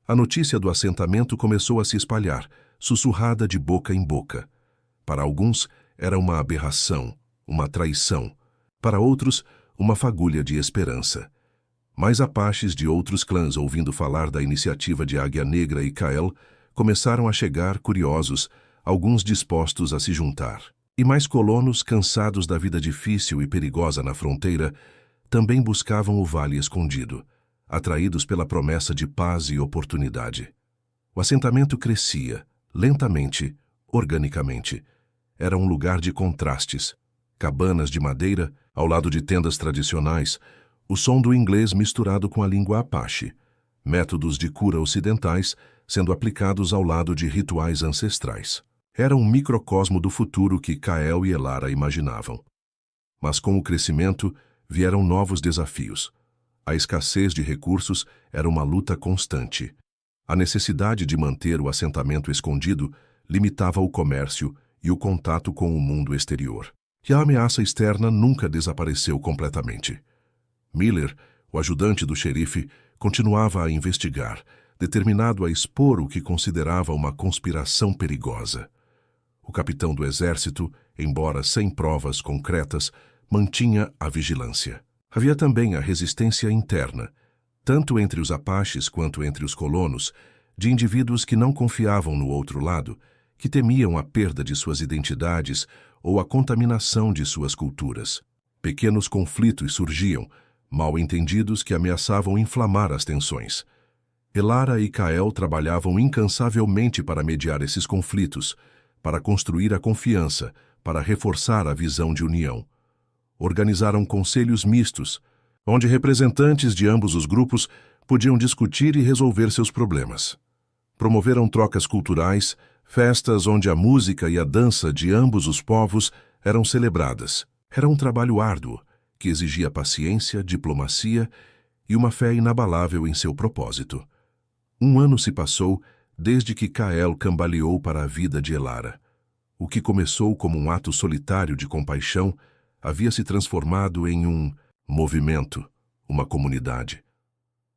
A notícia do assentamento começou a se espalhar, sussurrada de boca em boca. Para alguns, era uma aberração, uma traição. Para outros, uma fagulha de esperança. Mais apaches de outros clãs, ouvindo falar da iniciativa de Águia Negra e Kael, começaram a chegar curiosos, alguns dispostos a se juntar. E mais colonos, cansados da vida difícil e perigosa na fronteira, também buscavam o vale escondido, atraídos pela promessa de paz e oportunidade. O assentamento crescia, lentamente, organicamente. Era um lugar de contrastes. Cabanas de madeira, ao lado de tendas tradicionais, o som do inglês misturado com a língua Apache, métodos de cura ocidentais sendo aplicados ao lado de rituais ancestrais. Era um microcosmo do futuro que Kael e Elara imaginavam. Mas com o crescimento vieram novos desafios. A escassez de recursos era uma luta constante. A necessidade de manter o assentamento escondido limitava o comércio e o contato com o mundo exterior. E a ameaça externa nunca desapareceu completamente. Miller, o ajudante do xerife, continuava a investigar, determinado a expor o que considerava uma conspiração perigosa. O capitão do exército, embora sem provas concretas, mantinha a vigilância. Havia também a resistência interna, tanto entre os Apaches quanto entre os colonos, de indivíduos que não confiavam no outro lado, que temiam a perda de suas identidades ou a contaminação de suas culturas. Pequenos conflitos surgiam, mal entendidos que ameaçavam inflamar as tensões. Elara e Kael trabalhavam incansavelmente para mediar esses conflitos, para construir a confiança, para reforçar a visão de união. Organizaram conselhos mistos, onde representantes de ambos os grupos podiam discutir e resolver seus problemas. Promoveram trocas culturais, festas onde a música e a dança de ambos os povos eram celebradas. Era um trabalho árduo, que exigia paciência, diplomacia e uma fé inabalável em seu propósito. 1 ano se passou desde que Kael cambaleou para a vida de Elara. O que começou como um ato solitário de compaixão havia se transformado em um movimento, uma comunidade.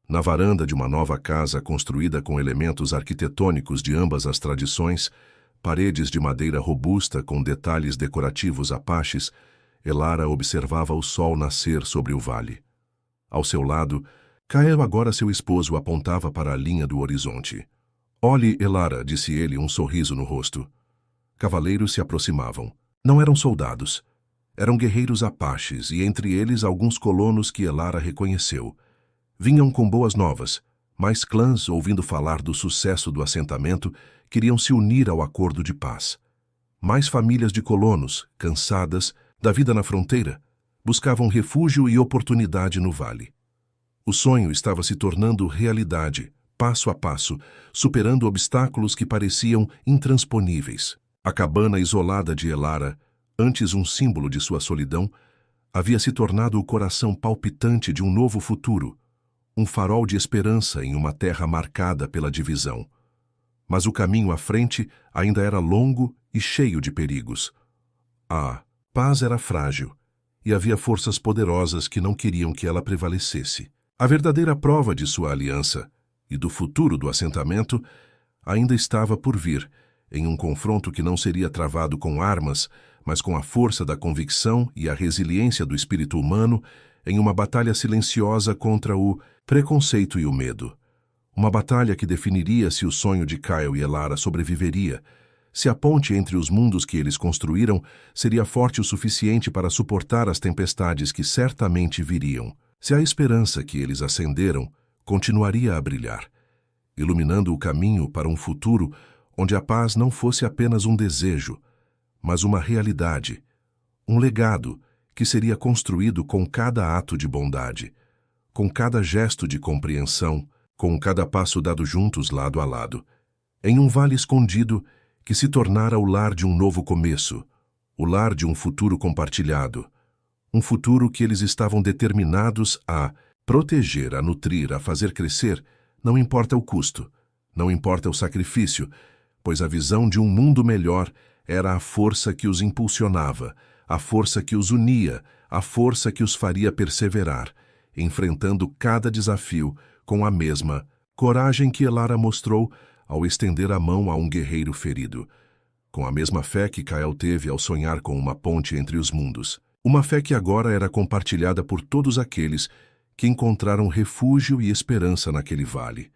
Na varanda de uma nova casa construída com elementos arquitetônicos de ambas as tradições, paredes de madeira robusta com detalhes decorativos apaches, Elara observava o sol nascer sobre o vale. Ao seu lado, Kael, agora seu esposo, apontava para a linha do horizonte. "Olhe, Elara", disse ele, um sorriso no rosto. Cavaleiros se aproximavam. Não eram soldados. Eram guerreiros apaches e entre eles alguns colonos que Elara reconheceu. Vinham com boas novas, mas clãs, ouvindo falar do sucesso do assentamento, queriam se unir ao acordo de paz. Mais famílias de colonos, cansadas da vida na fronteira, buscavam refúgio e oportunidade no vale. O sonho estava se tornando realidade, passo a passo, superando obstáculos que pareciam intransponíveis. A cabana isolada de Elara, antes um símbolo de sua solidão, havia se tornado o coração palpitante de um novo futuro, um farol de esperança em uma terra marcada pela divisão. Mas o caminho à frente ainda era longo e cheio de perigos. A paz era frágil, e havia forças poderosas que não queriam que ela prevalecesse. A verdadeira prova de sua aliança e do futuro do assentamento ainda estava por vir, em um confronto que não seria travado com armas, mas com a força da convicção e a resiliência do espírito humano, em uma batalha silenciosa contra o preconceito e o medo. Uma batalha que definiria se o sonho de Kyle e Elara sobreviveria, se a ponte entre os mundos que eles construíram seria forte o suficiente para suportar as tempestades que certamente viriam, se a esperança que eles acenderam continuaria a brilhar, iluminando o caminho para um futuro onde a paz não fosse apenas um desejo, mas uma realidade, um legado que seria construído com cada ato de bondade, com cada gesto de compreensão, com cada passo dado juntos lado a lado, em um vale escondido que se tornara o lar de um novo começo, o lar de um futuro compartilhado, um futuro que eles estavam determinados a proteger, a nutrir, a fazer crescer, não importa o custo, não importa o sacrifício, pois a visão de um mundo melhor era a força que os impulsionava, a força que os unia, a força que os faria perseverar, enfrentando cada desafio com a mesma coragem que Elara mostrou ao estender a mão a um guerreiro ferido, com a mesma fé que Kyle teve ao sonhar com uma ponte entre os mundos. Uma fé que agora era compartilhada por todos aqueles que encontraram refúgio e esperança naquele vale,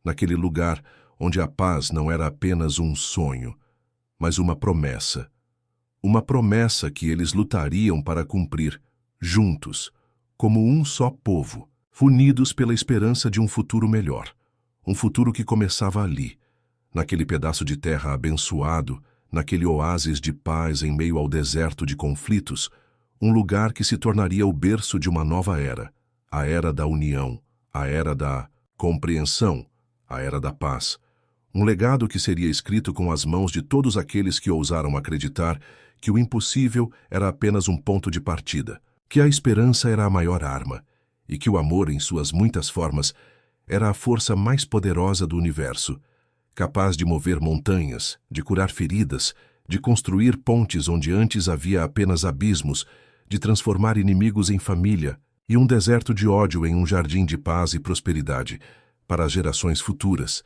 naquele lugar onde a paz não era apenas um sonho, mas uma promessa que eles lutariam para cumprir, juntos, como um só povo, unidos pela esperança de um futuro melhor, um futuro que começava ali, naquele pedaço de terra abençoado, naquele oásis de paz em meio ao deserto de conflitos, um lugar que se tornaria o berço de uma nova era, a era da união, a era da compreensão, a era da paz. Um legado que seria escrito com as mãos de todos aqueles que ousaram acreditar que o impossível era apenas um ponto de partida, que a esperança era a maior arma, e que o amor, em suas muitas formas, era a força mais poderosa do universo, capaz de mover montanhas, de curar feridas, de construir pontes onde antes havia apenas abismos, de transformar inimigos em família e um deserto de ódio em um jardim de paz e prosperidade para as gerações futuras,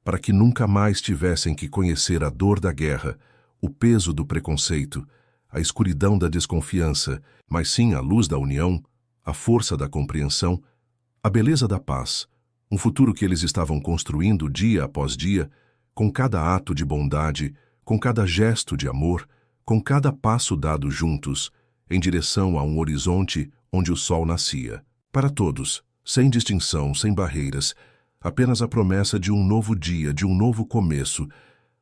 para que nunca mais tivessem que conhecer a dor da guerra, o peso do preconceito, a escuridão da desconfiança, mas sim a luz da união, a força da compreensão, a beleza da paz, um futuro que eles estavam construindo dia após dia, com cada ato de bondade, com cada gesto de amor, com cada passo dado juntos, em direção a um horizonte onde o sol nascia. Para todos, sem distinção, sem barreiras, apenas a promessa de um novo dia, de um novo começo,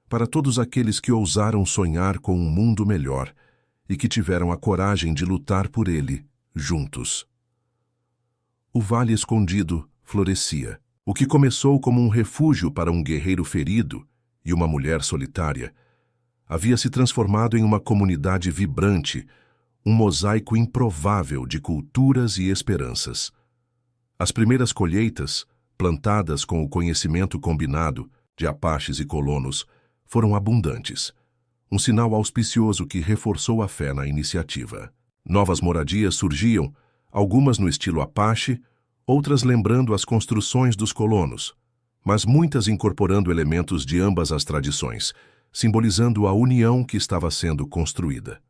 para todos aqueles que ousaram sonhar com um mundo melhor e que tiveram a coragem de lutar por ele, juntos. O vale escondido florescia. O que começou como um refúgio para um guerreiro ferido e uma mulher solitária, havia se transformado em uma comunidade vibrante, um mosaico improvável de culturas e esperanças. As primeiras colheitas, plantadas com o conhecimento combinado de apaches e colonos, foram abundantes, um sinal auspicioso que reforçou a fé na iniciativa. Novas moradias surgiam, algumas no estilo apache, outras lembrando as construções dos colonos, mas muitas incorporando elementos de ambas as tradições, simbolizando a união que estava sendo construída.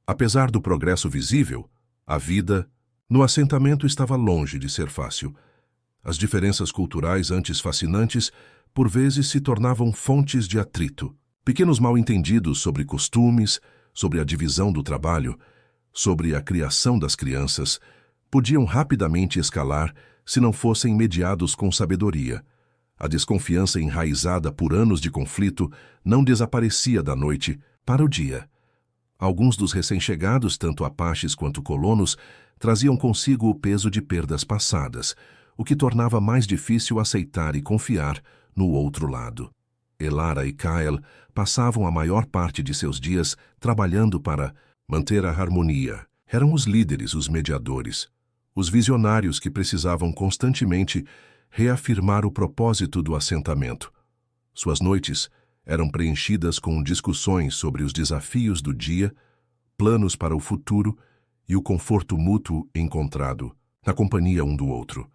Apesar do progresso visível, a vida no assentamento estava longe de ser fácil. As diferenças culturais antes fascinantes, por vezes se tornavam fontes de atrito. Pequenos mal-entendidos sobre costumes, sobre a divisão do trabalho, sobre a criação das crianças, podiam rapidamente escalar se não fossem mediados com sabedoria. A desconfiança enraizada por anos de conflito não desaparecia da noite para o dia. Alguns dos recém-chegados, tanto apaches quanto colonos, traziam consigo o peso de perdas passadas, o que tornava mais difícil aceitar e confiar no outro lado. Elara e Kyle passavam a maior parte de seus dias trabalhando para manter a harmonia. Eram os líderes, os mediadores, os visionários que precisavam constantemente reafirmar o propósito do assentamento. Suas noites eram preenchidas com discussões sobre os desafios do dia, planos para o futuro e o conforto mútuo encontrado na companhia um do outro.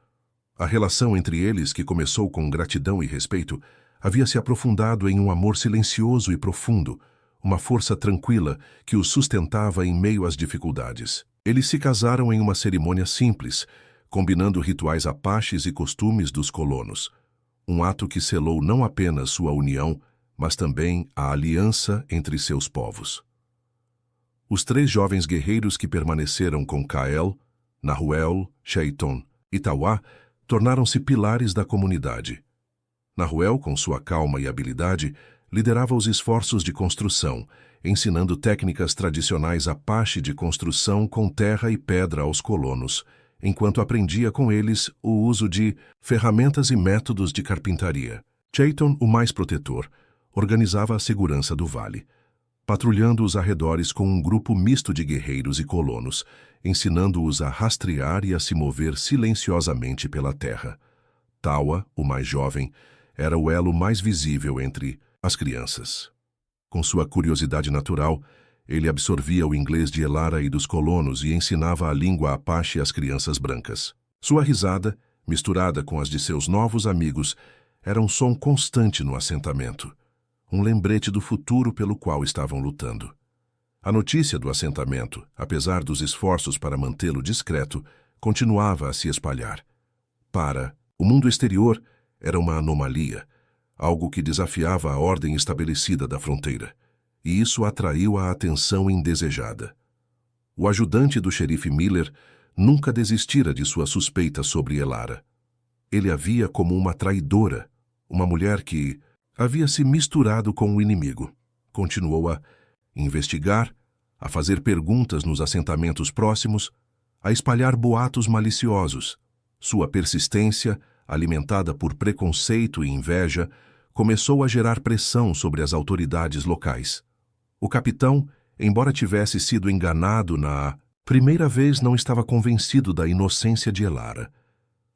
A relação entre eles, que começou com gratidão e respeito, havia se aprofundado em um amor silencioso e profundo, uma força tranquila que os sustentava em meio às dificuldades. Eles se casaram em uma cerimônia simples, combinando rituais apaches e costumes dos colonos. Um ato que selou não apenas sua união, mas também a aliança entre seus povos. Os 3 jovens guerreiros que permaneceram com Kyle, Nahuel, Chayton e Tawá tornaram-se pilares da comunidade. Nahuel, com sua calma e habilidade, liderava os esforços de construção, ensinando técnicas tradicionais apache de construção com terra e pedra aos colonos, enquanto aprendia com eles o uso de ferramentas e métodos de carpintaria. Chayton, o mais protetor, organizava a segurança do vale, patrulhando os arredores com um grupo misto de guerreiros e colonos, ensinando-os a rastrear e a se mover silenciosamente pela terra. Tawa, o mais jovem, era o elo mais visível entre as crianças. Com sua curiosidade natural, ele absorvia o inglês de Elara e dos colonos e ensinava a língua apache às crianças brancas. Sua risada, misturada com as de seus novos amigos, era um som constante no assentamento, um lembrete do futuro pelo qual estavam lutando. A notícia do assentamento, apesar dos esforços para mantê-lo discreto, continuava a se espalhar. Para o mundo exterior, era uma anomalia, algo que desafiava a ordem estabelecida da fronteira, e isso atraiu a atenção indesejada. O ajudante do xerife Miller nunca desistira de sua suspeita sobre Elara. Ele a via como uma traidora, uma mulher que havia se misturado com o inimigo. Continuou a investigar, a fazer perguntas nos assentamentos próximos, a espalhar boatos maliciosos. Sua persistência, alimentada por preconceito e inveja, começou a gerar pressão sobre as autoridades locais. O capitão, embora tivesse sido enganado na primeira vez, não estava convencido da inocência de Elara.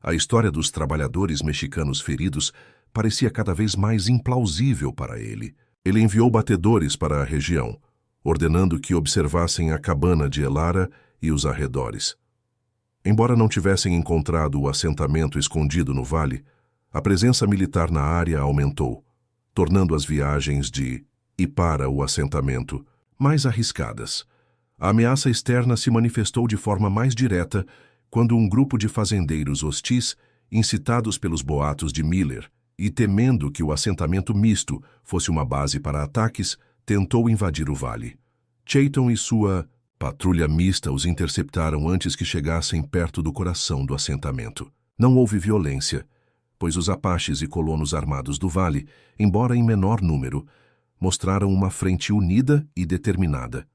A história dos trabalhadores mexicanos feridos parecia cada vez mais implausível para ele. Ele enviou batedores para a região, ordenando que observassem a cabana de Elara e os arredores. Embora não tivessem encontrado o assentamento escondido no vale, a presença militar na área aumentou, tornando as viagens de e para o assentamento mais arriscadas. A ameaça externa se manifestou de forma mais direta quando um grupo de fazendeiros hostis, incitados pelos boatos de Miller e temendo que o assentamento misto fosse uma base para ataques, tentou invadir o vale. Chayton e sua patrulha mista os interceptaram antes que chegassem perto do coração do assentamento. Não houve violência, pois os apaches e colonos armados do vale, embora em menor número, mostraram uma frente unida e determinada.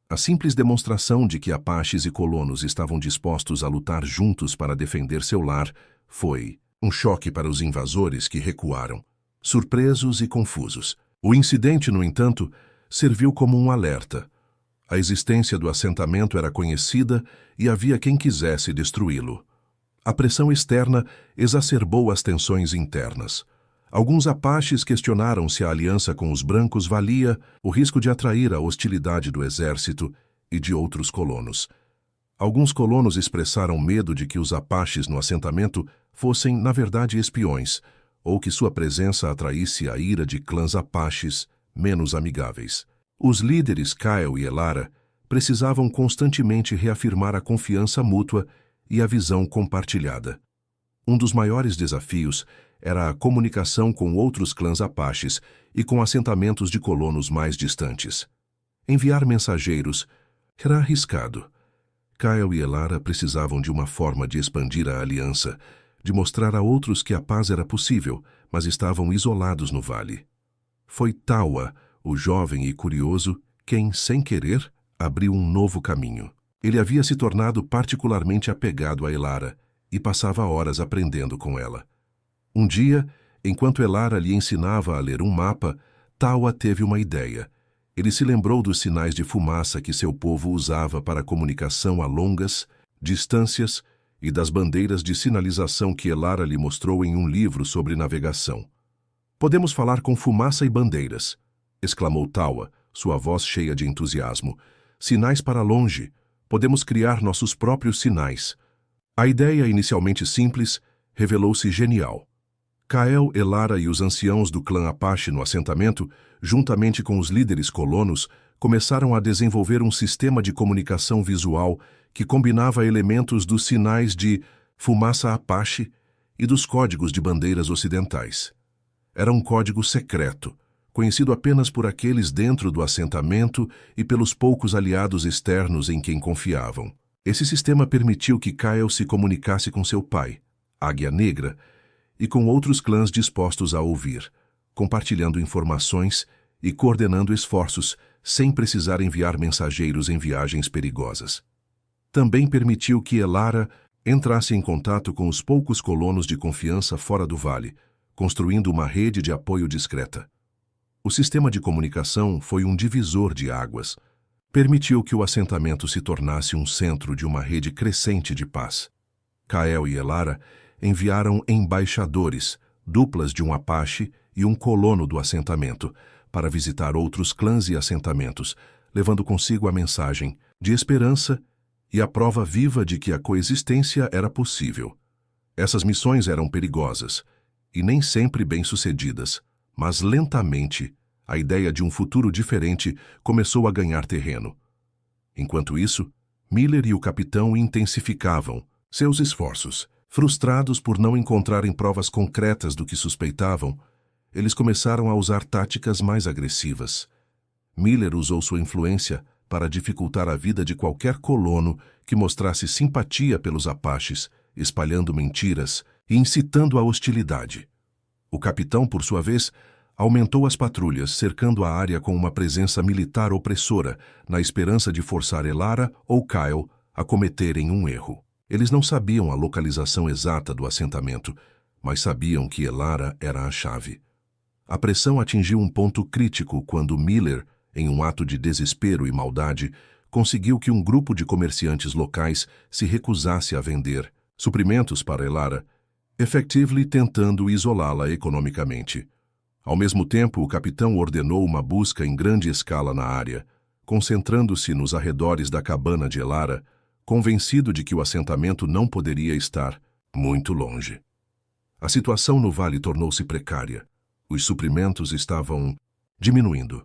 A simples demonstração de que apaches e colonos estavam dispostos a lutar juntos para defender seu lar foi um choque para os invasores, que recuaram, surpresos e confusos. O incidente, no entanto, serviu como um alerta. A existência do assentamento era conhecida e havia quem quisesse destruí-lo. A pressão externa exacerbou as tensões internas. Alguns apaches questionaram se a aliança com os brancos valia o risco de atrair a hostilidade do exército e de outros colonos. Alguns colonos expressaram medo de que os apaches no assentamento fossem, na verdade, espiões, ou que sua presença atraísse a ira de clãs apaches menos amigáveis. Os líderes Kyle e Elara precisavam constantemente reafirmar a confiança mútua e a visão compartilhada. Um dos maiores desafios era a comunicação com outros clãs apaches e com assentamentos de colonos mais distantes. Enviar mensageiros era arriscado. Kyle e Elara precisavam de uma forma de expandir a aliança, de mostrar a outros que a paz era possível, mas estavam isolados no vale. Foi Tawa, o jovem e curioso, quem, sem querer, abriu um novo caminho. Ele havia se tornado particularmente apegado a Elara e passava horas aprendendo com ela. Um dia, enquanto Elara lhe ensinava a ler um mapa, Tawa teve uma ideia. Ele se lembrou dos sinais de fumaça que seu povo usava para comunicação a longas distâncias e das bandeiras de sinalização que Elara lhe mostrou em um livro sobre navegação. "Podemos falar com fumaça e bandeiras", exclamou Tawa, sua voz cheia de entusiasmo. "Sinais para longe. Podemos criar nossos próprios sinais." A ideia, inicialmente simples, revelou-se genial. Kael, Elara e os anciãos do clã Apache no assentamento, juntamente com os líderes colonos, começaram a desenvolver um sistema de comunicação visual que combinava elementos dos sinais de fumaça Apache e dos códigos de bandeiras ocidentais. Era um código secreto, conhecido apenas por aqueles dentro do assentamento e pelos poucos aliados externos em quem confiavam. Esse sistema permitiu que Kael se comunicasse com seu pai, Águia Negra, e com outros clãs dispostos a ouvir, compartilhando informações e coordenando esforços sem precisar enviar mensageiros em viagens perigosas. Também permitiu que Elara entrasse em contato com os poucos colonos de confiança fora do vale, construindo uma rede de apoio discreta. O sistema de comunicação foi um divisor de águas. Permitiu que o assentamento se tornasse um centro de uma rede crescente de paz. Kael e Elara enviaram embaixadores, duplas de um Apache e um colono do assentamento, para visitar outros clãs e assentamentos, levando consigo a mensagem de esperança e a prova viva de que a coexistência era possível. Essas missões eram perigosas e nem sempre bem-sucedidas, mas lentamente a ideia de um futuro diferente começou a ganhar terreno. Enquanto isso, Miller e o capitão intensificavam seus esforços. Frustrados por não encontrarem provas concretas do que suspeitavam, eles começaram a usar táticas mais agressivas. Miller usou sua influência para dificultar a vida de qualquer colono que mostrasse simpatia pelos Apaches, espalhando mentiras e incitando a hostilidade. O capitão, por sua vez, aumentou as patrulhas, cercando a área com uma presença militar opressora, na esperança de forçar Elara ou Kyle a cometerem um erro. Eles não sabiam a localização exata do assentamento, mas sabiam que Elara era a chave. A pressão atingiu um ponto crítico quando Miller, em um ato de desespero e maldade, conseguiu que um grupo de comerciantes locais se recusasse a vender suprimentos para Elara, effectively tentando isolá-la economicamente. Ao mesmo tempo, o capitão ordenou uma busca em grande escala na área, concentrando-se nos arredores da cabana de Elara, convencido de que o assentamento não poderia estar muito longe. A situação no vale tornou-se precária. Os suprimentos estavam diminuindo.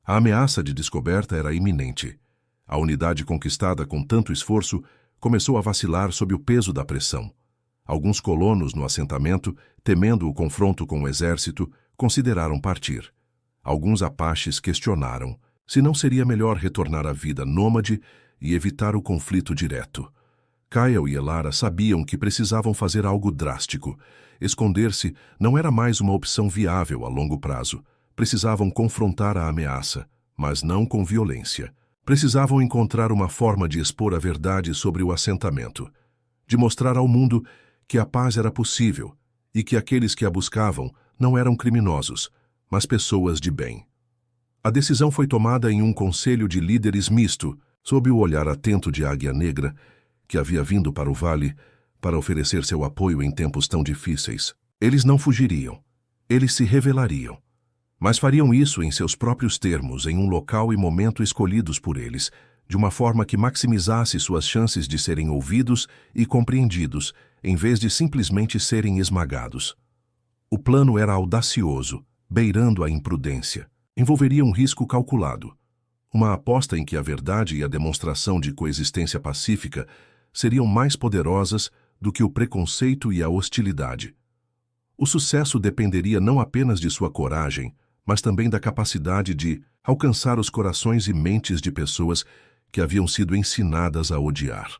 A ameaça de descoberta era iminente. A unidade conquistada com tanto esforço começou a vacilar sob o peso da pressão. Alguns colonos no assentamento, temendo o confronto com o exército, consideraram partir. Alguns Apaches questionaram se não seria melhor retornar à vida nômade e evitar o conflito direto. Kyle e Elara sabiam que precisavam fazer algo drástico. Esconder-se não era mais uma opção viável a longo prazo. Precisavam confrontar a ameaça, mas não com violência. Precisavam encontrar uma forma de expor a verdade sobre o assentamento, de mostrar ao mundo que a paz era possível e que aqueles que a buscavam não eram criminosos, mas pessoas de bem. A decisão foi tomada em um conselho de líderes misto, sob o olhar atento de Águia Negra, que havia vindo para o vale para oferecer seu apoio em tempos tão difíceis. Eles não fugiriam. Eles se revelariam. Mas fariam isso em seus próprios termos, em um local e momento escolhidos por eles, de uma forma que maximizasse suas chances de serem ouvidos e compreendidos, em vez de simplesmente serem esmagados. O plano era audacioso, beirando a imprudência. Envolveria um risco calculado. Uma aposta em que a verdade e a demonstração de coexistência pacífica seriam mais poderosas do que o preconceito e a hostilidade. O sucesso dependeria não apenas de sua coragem, mas também da capacidade de alcançar os corações e mentes de pessoas que haviam sido ensinadas a odiar.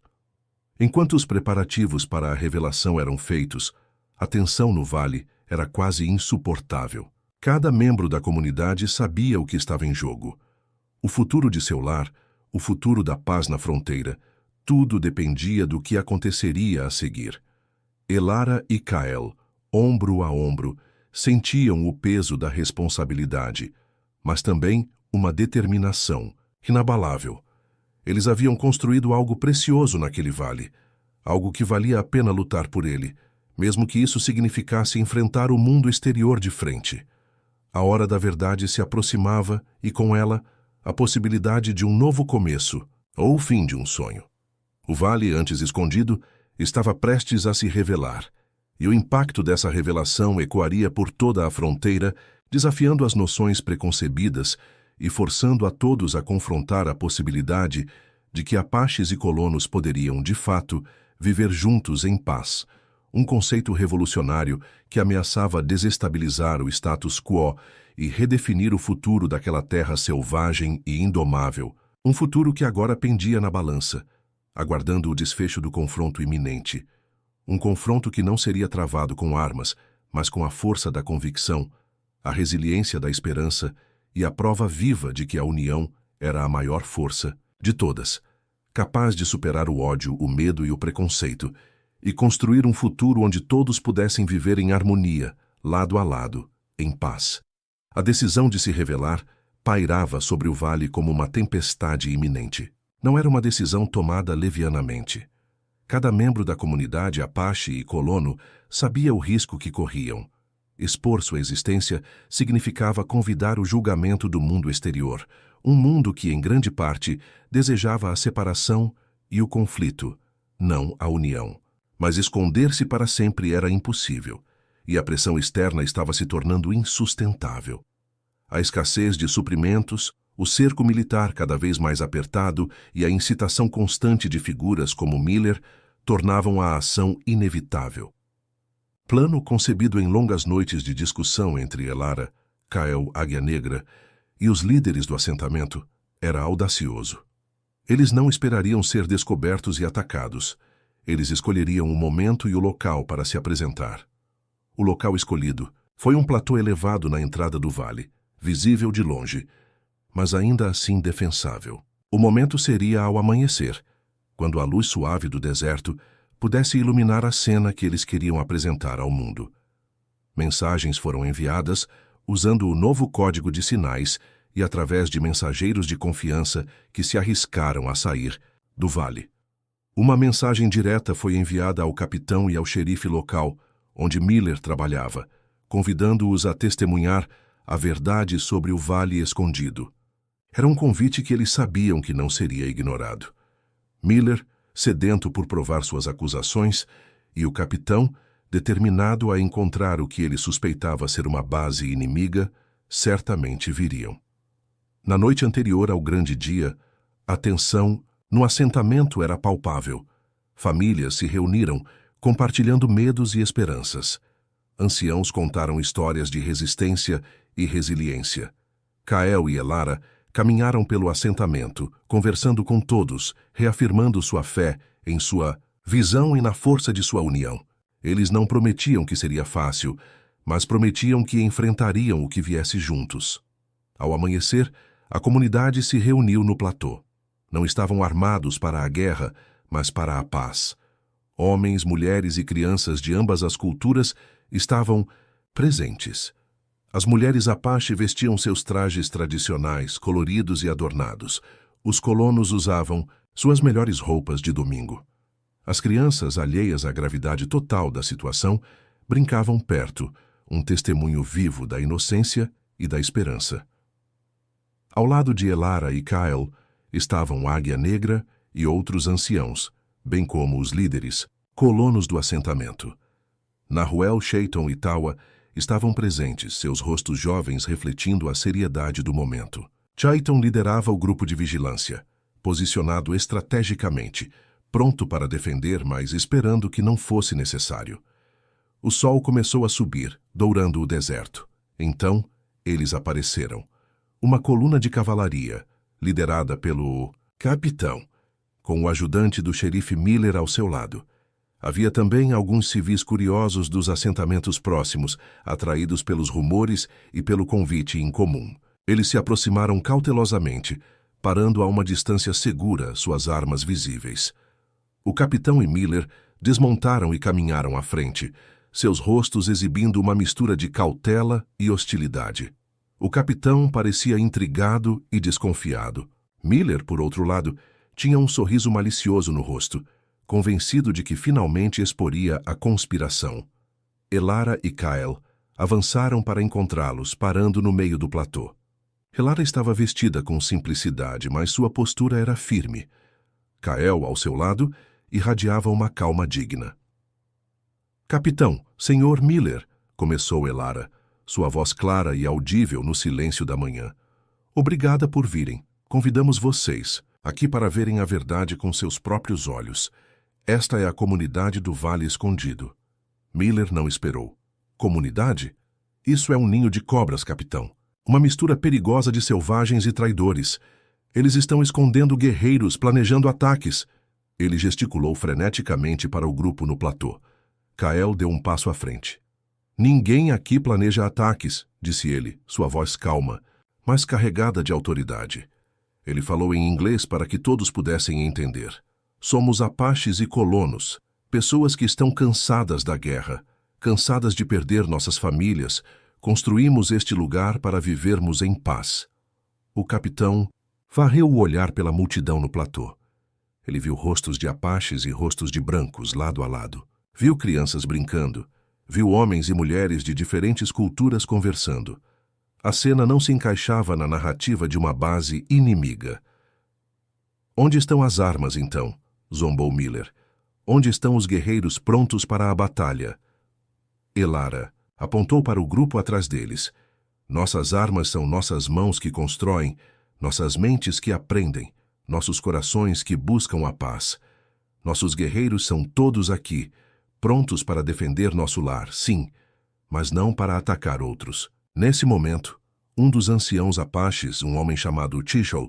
Enquanto os preparativos para a revelação eram feitos, a tensão no vale era quase insuportável. Cada membro da comunidade sabia o que estava em jogo. O futuro de seu lar, o futuro da paz na fronteira, tudo dependia do que aconteceria a seguir. Elara e Kael, ombro a ombro, sentiam o peso da responsabilidade, mas também uma determinação inabalável. Eles haviam construído algo precioso naquele vale, algo que valia a pena lutar por ele, mesmo que isso significasse enfrentar o mundo exterior de frente. A hora da verdade se aproximava e, com ela, a possibilidade de um novo começo, ou o fim de um sonho. O vale, antes escondido, estava prestes a se revelar, e o impacto dessa revelação ecoaria por toda a fronteira, desafiando as noções preconcebidas e forçando a todos a confrontar a possibilidade de que apaches e colonos poderiam, de fato, viver juntos em paz, um conceito revolucionário que ameaçava desestabilizar o status quo e redefinir o futuro daquela terra selvagem e indomável, um futuro que agora pendia na balança, aguardando o desfecho do confronto iminente. Um confronto que não seria travado com armas, mas com a força da convicção, a resiliência da esperança e a prova viva de que a união era a maior força de todas, capaz de superar o ódio, o medo e o preconceito, e construir um futuro onde todos pudessem viver em harmonia, lado a lado, em paz. A decisão de se revelar pairava sobre o vale como uma tempestade iminente. Não era uma decisão tomada levianamente. Cada membro da comunidade apache e colono sabia o risco que corriam. Expor sua existência significava convidar o julgamento do mundo exterior, um mundo que, em grande parte, desejava a separação e o conflito, não a união. Mas esconder-se para sempre era impossível, e a pressão externa estava se tornando insustentável. A escassez de suprimentos, o cerco militar cada vez mais apertado e a incitação constante de figuras como Miller tornavam a ação inevitável. Plano concebido em longas noites de discussão entre Elara, Kael, Águia Negra e os líderes do assentamento, era audacioso. Eles não esperariam ser descobertos e atacados. Eles escolheriam o momento e o local para se apresentar. O local escolhido foi um platô elevado na entrada do vale, visível de longe, mas ainda assim defensável. O momento seria ao amanhecer, quando a luz suave do deserto pudesse iluminar a cena que eles queriam apresentar ao mundo. Mensagens foram enviadas usando o novo código de sinais e através de mensageiros de confiança que se arriscaram a sair do vale. Uma mensagem direta foi enviada ao capitão e ao xerife local, onde Miller trabalhava, convidando-os a testemunhar a verdade sobre o vale escondido. Era um convite que eles sabiam que não seria ignorado. Miller, sedento por provar suas acusações, e o capitão, determinado a encontrar o que ele suspeitava ser uma base inimiga, certamente viriam. Na noite anterior ao grande dia, a tensão no assentamento era palpável. Famílias se reuniram, compartilhando medos e esperanças. Anciãos contaram histórias de resistência e resiliência. Kael e Elara caminharam pelo assentamento, conversando com todos, reafirmando sua fé em sua visão e na força de sua união. Eles não prometiam que seria fácil, mas prometiam que enfrentariam o que viesse juntos. Ao amanhecer, a comunidade se reuniu no platô. Não estavam armados para a guerra, mas para a paz. Homens, mulheres e crianças de ambas as culturas estavam presentes. As mulheres Apache vestiam seus trajes tradicionais, coloridos e adornados. Os colonos usavam suas melhores roupas de domingo. As crianças, alheias à gravidade total da situação, brincavam perto, um testemunho vivo da inocência e da esperança. Ao lado de Elara e Kael estavam Águia Negra e outros anciãos, bem como os líderes, colonos do assentamento. Nahuel, Shaiton e Tawa estavam presentes, seus rostos jovens refletindo a seriedade do momento. Shaiton liderava o grupo de vigilância, posicionado estrategicamente, pronto para defender, mas esperando que não fosse necessário. O sol começou a subir, dourando o deserto. Então, eles apareceram. Uma coluna de cavalaria, liderada pelo capitão, com o ajudante do xerife Miller ao seu lado. Havia também alguns civis curiosos dos assentamentos próximos, atraídos pelos rumores e pelo convite incomum. Eles se aproximaram cautelosamente, parando a uma distância segura, suas armas visíveis. O capitão e Miller desmontaram e caminharam à frente, seus rostos exibindo uma mistura de cautela e hostilidade. O capitão parecia intrigado e desconfiado. Miller, por outro lado, tinha um sorriso malicioso no rosto, convencido de que finalmente exporia a conspiração. Elara e Kyle avançaram para encontrá-los, parando no meio do platô. Elara estava vestida com simplicidade, mas sua postura era firme. Kyle, ao seu lado, irradiava uma calma digna. "Capitão, Sr. Miller", começou Elara, sua voz clara e audível no silêncio da manhã. "Obrigada por virem. Convidamos vocês aqui para verem a verdade com seus próprios olhos. Esta é a comunidade do Vale Escondido." Miller não esperou. "Comunidade? Isso é um ninho de cobras, capitão. Uma mistura perigosa de selvagens e traidores. Eles estão escondendo guerreiros, planejando ataques." Ele gesticulou freneticamente para o grupo no platô. Kyle deu um passo à frente. "Ninguém aqui planeja ataques", disse ele, sua voz calma, mas carregada de autoridade. Ele falou em inglês para que todos pudessem entender. "Somos apaches e colonos, pessoas que estão cansadas da guerra, cansadas de perder nossas famílias. Construímos este lugar para vivermos em paz." O capitão varreu o olhar pela multidão no platô. Ele viu rostos de apaches e rostos de brancos lado a lado. Viu crianças brincando. Viu homens e mulheres de diferentes culturas conversando. A cena não se encaixava na narrativa de uma base inimiga. "Onde estão as armas, então?" zombou Miller. "Onde estão os guerreiros prontos para a batalha?" Elara apontou para o grupo atrás deles. "Nossas armas são nossas mãos que constroem, nossas mentes que aprendem, nossos corações que buscam a paz. Nossos guerreiros são todos aqui, prontos para defender nosso lar, sim, mas não para atacar outros." Nesse momento, um dos anciãos apaches, um homem chamado Chisholm,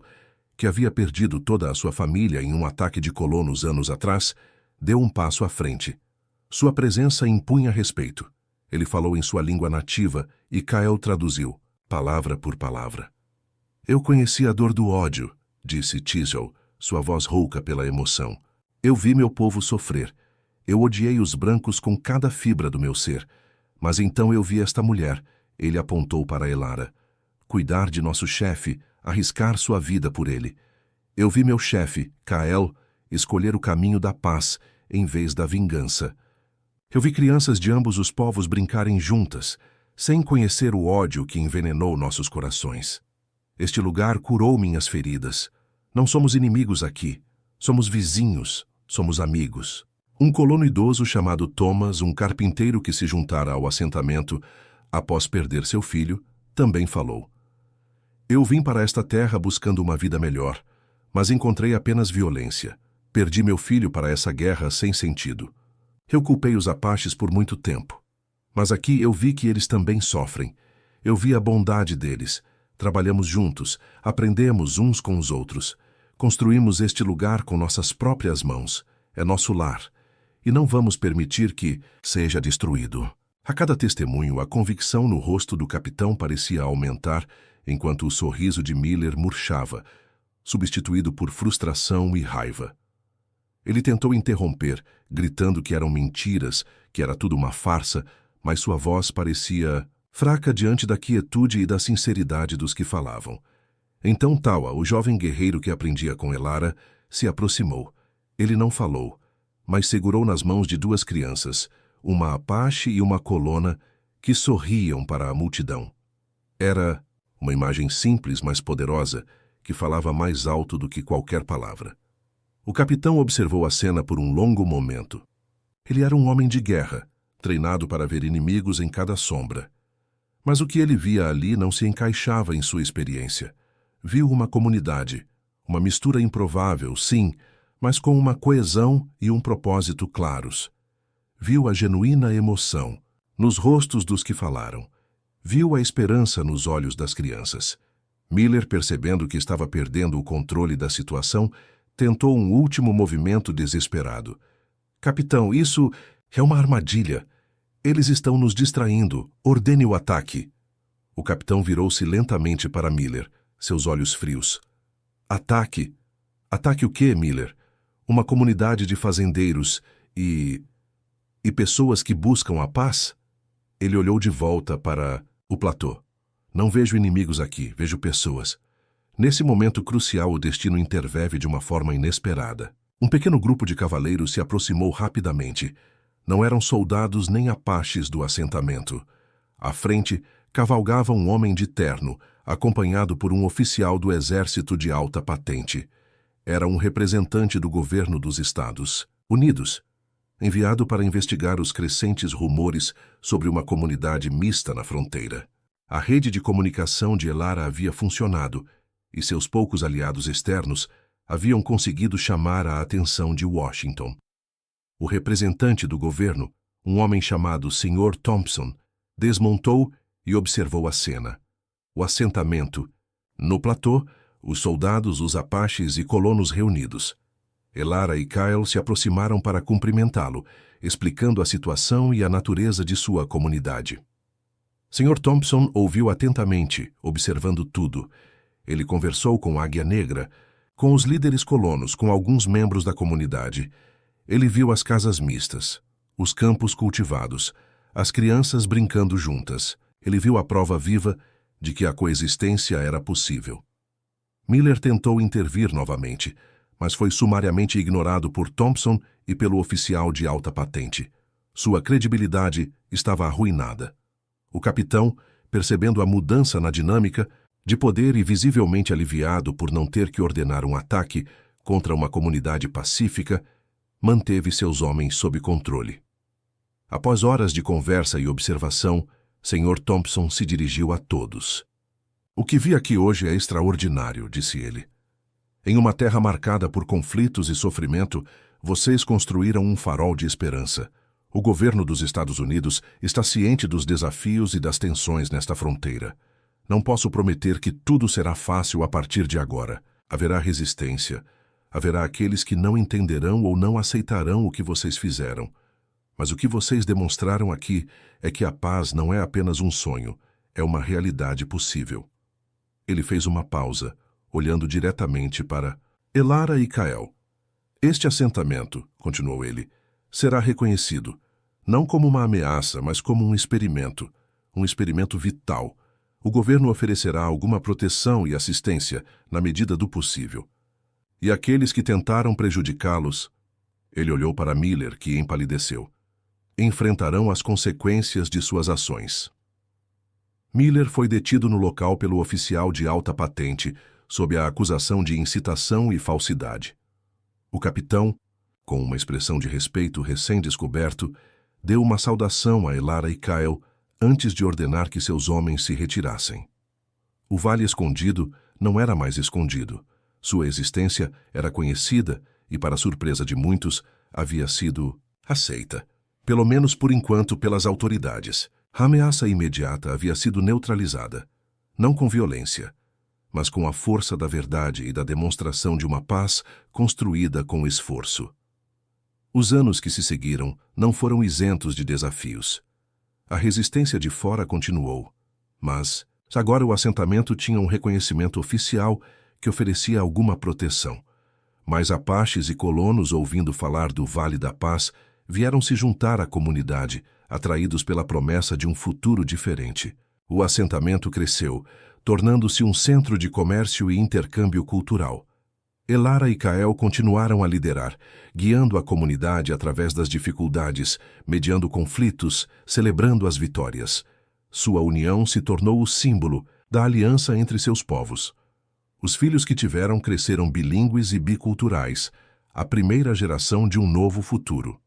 que havia perdido toda a sua família em um ataque de colonos anos atrás, deu um passo à frente. Sua presença impunha respeito. Ele falou em sua língua nativa e Kyle traduziu, palavra por palavra. "Eu conheci a dor do ódio", disse Chisholm, sua voz rouca pela emoção. "Eu vi meu povo sofrer. Eu odiei os brancos com cada fibra do meu ser. Mas então eu vi esta mulher", ele apontou para Elara, "cuidar de nosso chefe, arriscar sua vida por ele. Eu vi meu chefe, Kyle, escolher o caminho da paz em vez da vingança. Eu vi crianças de ambos os povos brincarem juntas, sem conhecer o ódio que envenenou nossos corações. Este lugar curou minhas feridas. Não somos inimigos aqui. Somos vizinhos, somos amigos." Um colono idoso chamado Thomas, um carpinteiro que se juntara ao assentamento após perder seu filho, também falou. "Eu vim para esta terra buscando uma vida melhor, mas encontrei apenas violência. Perdi meu filho para essa guerra sem sentido. Eu culpei os apaches por muito tempo. Mas aqui eu vi que eles também sofrem. Eu vi a bondade deles. Trabalhamos juntos, aprendemos uns com os outros. Construímos este lugar com nossas próprias mãos. É nosso lar. E não vamos permitir que seja destruído." A cada testemunho, a convicção no rosto do capitão parecia aumentar, enquanto o sorriso de Miller murchava, substituído por frustração e raiva. Ele tentou interromper, gritando que eram mentiras, que era tudo uma farsa, mas sua voz parecia fraca diante da quietude e da sinceridade dos que falavam. Então Tawa, o jovem guerreiro que aprendia com Elara, se aproximou. Ele não falou, mas segurou nas mãos de duas crianças, uma apache e uma colona, que sorriam para a multidão. Era uma imagem simples, mas poderosa, que falava mais alto do que qualquer palavra. O capitão observou a cena por um longo momento. Ele era um homem de guerra, treinado para ver inimigos em cada sombra. Mas o que ele via ali não se encaixava em sua experiência. Viu uma comunidade, uma mistura improvável, sim, mas com uma coesão e um propósito claros. Viu a genuína emoção nos rostos dos que falaram. Viu a esperança nos olhos das crianças. Miller, percebendo que estava perdendo o controle da situação, tentou um último movimento desesperado. Capitão, isso é uma armadilha. Eles estão nos distraindo. Ordene o ataque. O capitão virou-se lentamente para Miller, seus olhos frios. Ataque? Ataque o quê, Miller? Uma comunidade de fazendeiros e pessoas que buscam a paz? Ele olhou de volta para o platô. Não vejo inimigos aqui, vejo pessoas. Nesse momento crucial, o destino interveio de uma forma inesperada. Um pequeno grupo de cavaleiros se aproximou rapidamente. Não eram soldados nem apaches do assentamento. À frente, cavalgava um homem de terno, acompanhado por um oficial do exército de alta patente. Era um representante do governo dos Estados Unidos, enviado para investigar os crescentes rumores sobre uma comunidade mista na fronteira. A rede de comunicação de Elara havia funcionado, e seus poucos aliados externos haviam conseguido chamar a atenção de Washington. O representante do governo, um homem chamado Sr. Thompson, desmontou e observou a cena. O assentamento. No platô, os soldados, os apaches e colonos reunidos. Elara e Kyle se aproximaram para cumprimentá-lo, explicando a situação e a natureza de sua comunidade. Sr. Thompson ouviu atentamente, observando tudo. Ele conversou com Águia Negra, com os líderes colonos, com alguns membros da comunidade. Ele viu as casas mistas, os campos cultivados, as crianças brincando juntas. Ele viu a prova viva de que a coexistência era possível. Miller tentou intervir novamente, mas foi sumariamente ignorado por Thompson e pelo oficial de alta patente. Sua credibilidade estava arruinada. O capitão, percebendo a mudança na dinâmica, de poder e visivelmente aliviado por não ter que ordenar um ataque contra uma comunidade pacífica, manteve seus homens sob controle. Após horas de conversa e observação, Sr. Thompson se dirigiu a todos. O que vi aqui hoje é extraordinário, disse ele. Em uma terra marcada por conflitos e sofrimento, vocês construíram um farol de esperança. O governo dos Estados Unidos está ciente dos desafios e das tensões nesta fronteira. Não posso prometer que tudo será fácil a partir de agora. Haverá resistência. Haverá aqueles que não entenderão ou não aceitarão o que vocês fizeram. Mas o que vocês demonstraram aqui é que a paz não é apenas um sonho, é uma realidade possível. Ele fez uma pausa, olhando diretamente para Elara e Kyle. Este assentamento, continuou ele, será reconhecido, não como uma ameaça, mas como um experimento vital. O governo oferecerá alguma proteção e assistência na medida do possível. E aqueles que tentaram prejudicá-los, ele olhou para Miller, que empalideceu, enfrentarão as consequências de suas ações. Miller foi detido no local pelo oficial de alta patente, sob a acusação de incitação e falsidade. O capitão, com uma expressão de respeito recém-descoberto, deu uma saudação a Elara e Kyle antes de ordenar que seus homens se retirassem. O Vale Escondido não era mais escondido. Sua existência era conhecida e, para surpresa de muitos, havia sido aceita, pelo menos por enquanto, pelas autoridades. A ameaça imediata havia sido neutralizada, não com violência, mas com a força da verdade e da demonstração de uma paz construída com esforço. Os anos que se seguiram não foram isentos de desafios. A resistência de fora continuou, mas agora o assentamento tinha um reconhecimento oficial que oferecia alguma proteção. Mas apaches e colonos, ouvindo falar do Vale da Paz, vieram se juntar à comunidade, atraídos pela promessa de um futuro diferente. O assentamento cresceu, tornando-se um centro de comércio e intercâmbio cultural. Elara e Kyle continuaram a liderar, guiando a comunidade através das dificuldades, mediando conflitos, celebrando as vitórias. Sua união se tornou o símbolo da aliança entre seus povos. Os filhos que tiveram cresceram bilíngues e biculturais, a primeira geração de um novo futuro.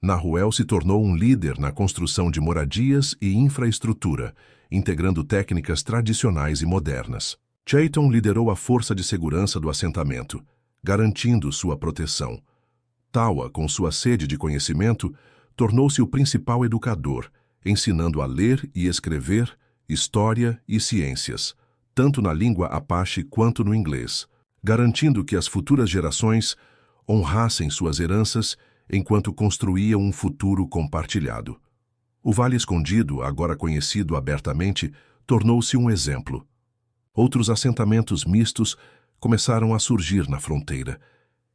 Nahuel se tornou um líder na construção de moradias e infraestrutura, integrando técnicas tradicionais e modernas. Chayton liderou a força de segurança do assentamento, garantindo sua proteção. Tawa, com sua sede de conhecimento, tornou-se o principal educador, ensinando a ler e escrever história e ciências, tanto na língua Apache quanto no inglês, garantindo que as futuras gerações honrassem suas heranças enquanto construíam um futuro compartilhado. O Vale Escondido, agora conhecido abertamente, tornou-se um exemplo. Outros assentamentos mistos começaram a surgir na fronteira,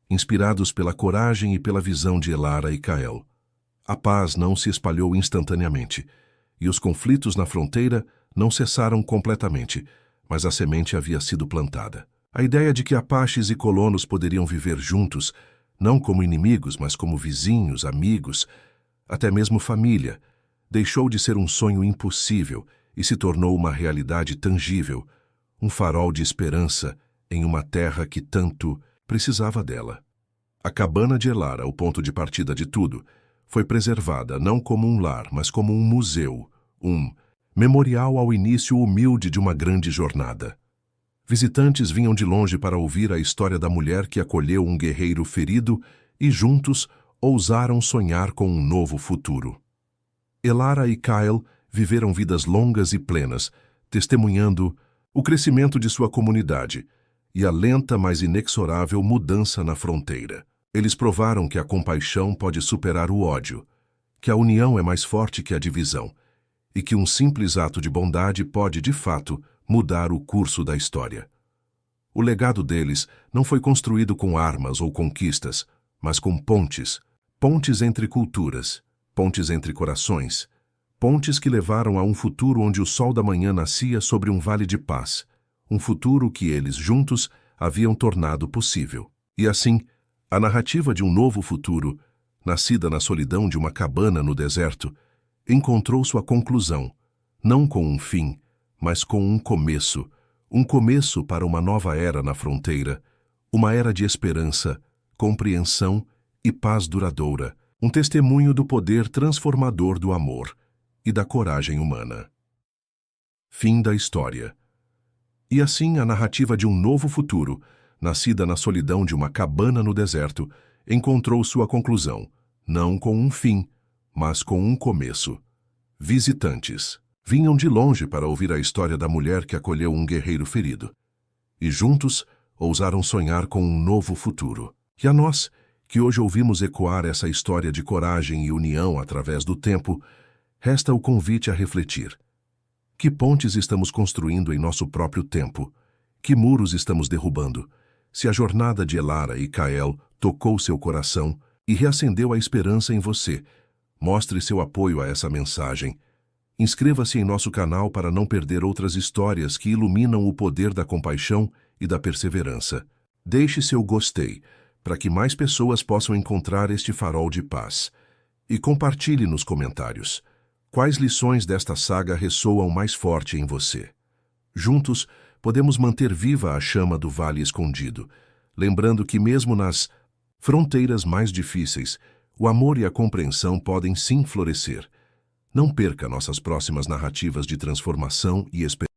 inspirados pela coragem e pela visão de Elara e Kael. A paz não se espalhou instantaneamente, e os conflitos na fronteira não cessaram completamente, mas a semente havia sido plantada. A ideia de que apaches e colonos poderiam viver juntos, não como inimigos, mas como vizinhos, amigos, até mesmo família, deixou de ser um sonho impossível e se tornou uma realidade tangível, um farol de esperança em uma terra que tanto precisava dela. A cabana de Elara, o ponto de partida de tudo, foi preservada não como um lar, mas como um museu, um memorial ao início humilde de uma grande jornada. Visitantes vinham de longe para ouvir a história da mulher que acolheu um guerreiro ferido e juntos ousaram sonhar com um novo futuro. Elara e Kael viveram vidas longas e plenas, testemunhando o crescimento de sua comunidade e a lenta, mas inexorável mudança na fronteira. Eles provaram que a compaixão pode superar o ódio, que a união é mais forte que a divisão e que um simples ato de bondade pode, de fato, mudar o curso da história. O legado deles não foi construído com armas ou conquistas, mas com pontes, pontes entre culturas, pontes entre corações, pontes que levaram a um futuro onde o sol da manhã nascia sobre um vale de paz, um futuro que eles, juntos, haviam tornado possível. E assim, a narrativa de um novo futuro, nascida na solidão de uma cabana no deserto, encontrou sua conclusão, não com um fim, mas com um começo para uma nova era na fronteira, uma era de esperança, compreensão e paz duradoura, um testemunho do poder transformador do amor e da coragem humana. Fim da história. E assim a narrativa de um novo futuro, nascida na solidão de uma cabana no deserto, encontrou sua conclusão, não com um fim, mas com um começo. Visitantes vinham de longe para ouvir a história da mulher que acolheu um guerreiro ferido. E juntos ousaram sonhar com um novo futuro. E a nós, que hoje ouvimos ecoar essa história de coragem e união através do tempo, resta o convite a refletir. Que pontes estamos construindo em nosso próprio tempo? Que muros estamos derrubando? Se a jornada de Elara e Kael tocou seu coração e reacendeu a esperança em você, mostre seu apoio a essa mensagem. Inscreva-se em nosso canal para não perder outras histórias que iluminam o poder da compaixão e da perseverança. Deixe seu gostei, para que mais pessoas possam encontrar este farol de paz. E compartilhe nos comentários. Quais lições desta saga ressoam mais forte em você? Juntos, podemos manter viva a chama do Vale Escondido, lembrando que mesmo nas fronteiras mais difíceis, o amor e a compreensão podem sim florescer. Não perca nossas próximas narrativas de transformação e esperança.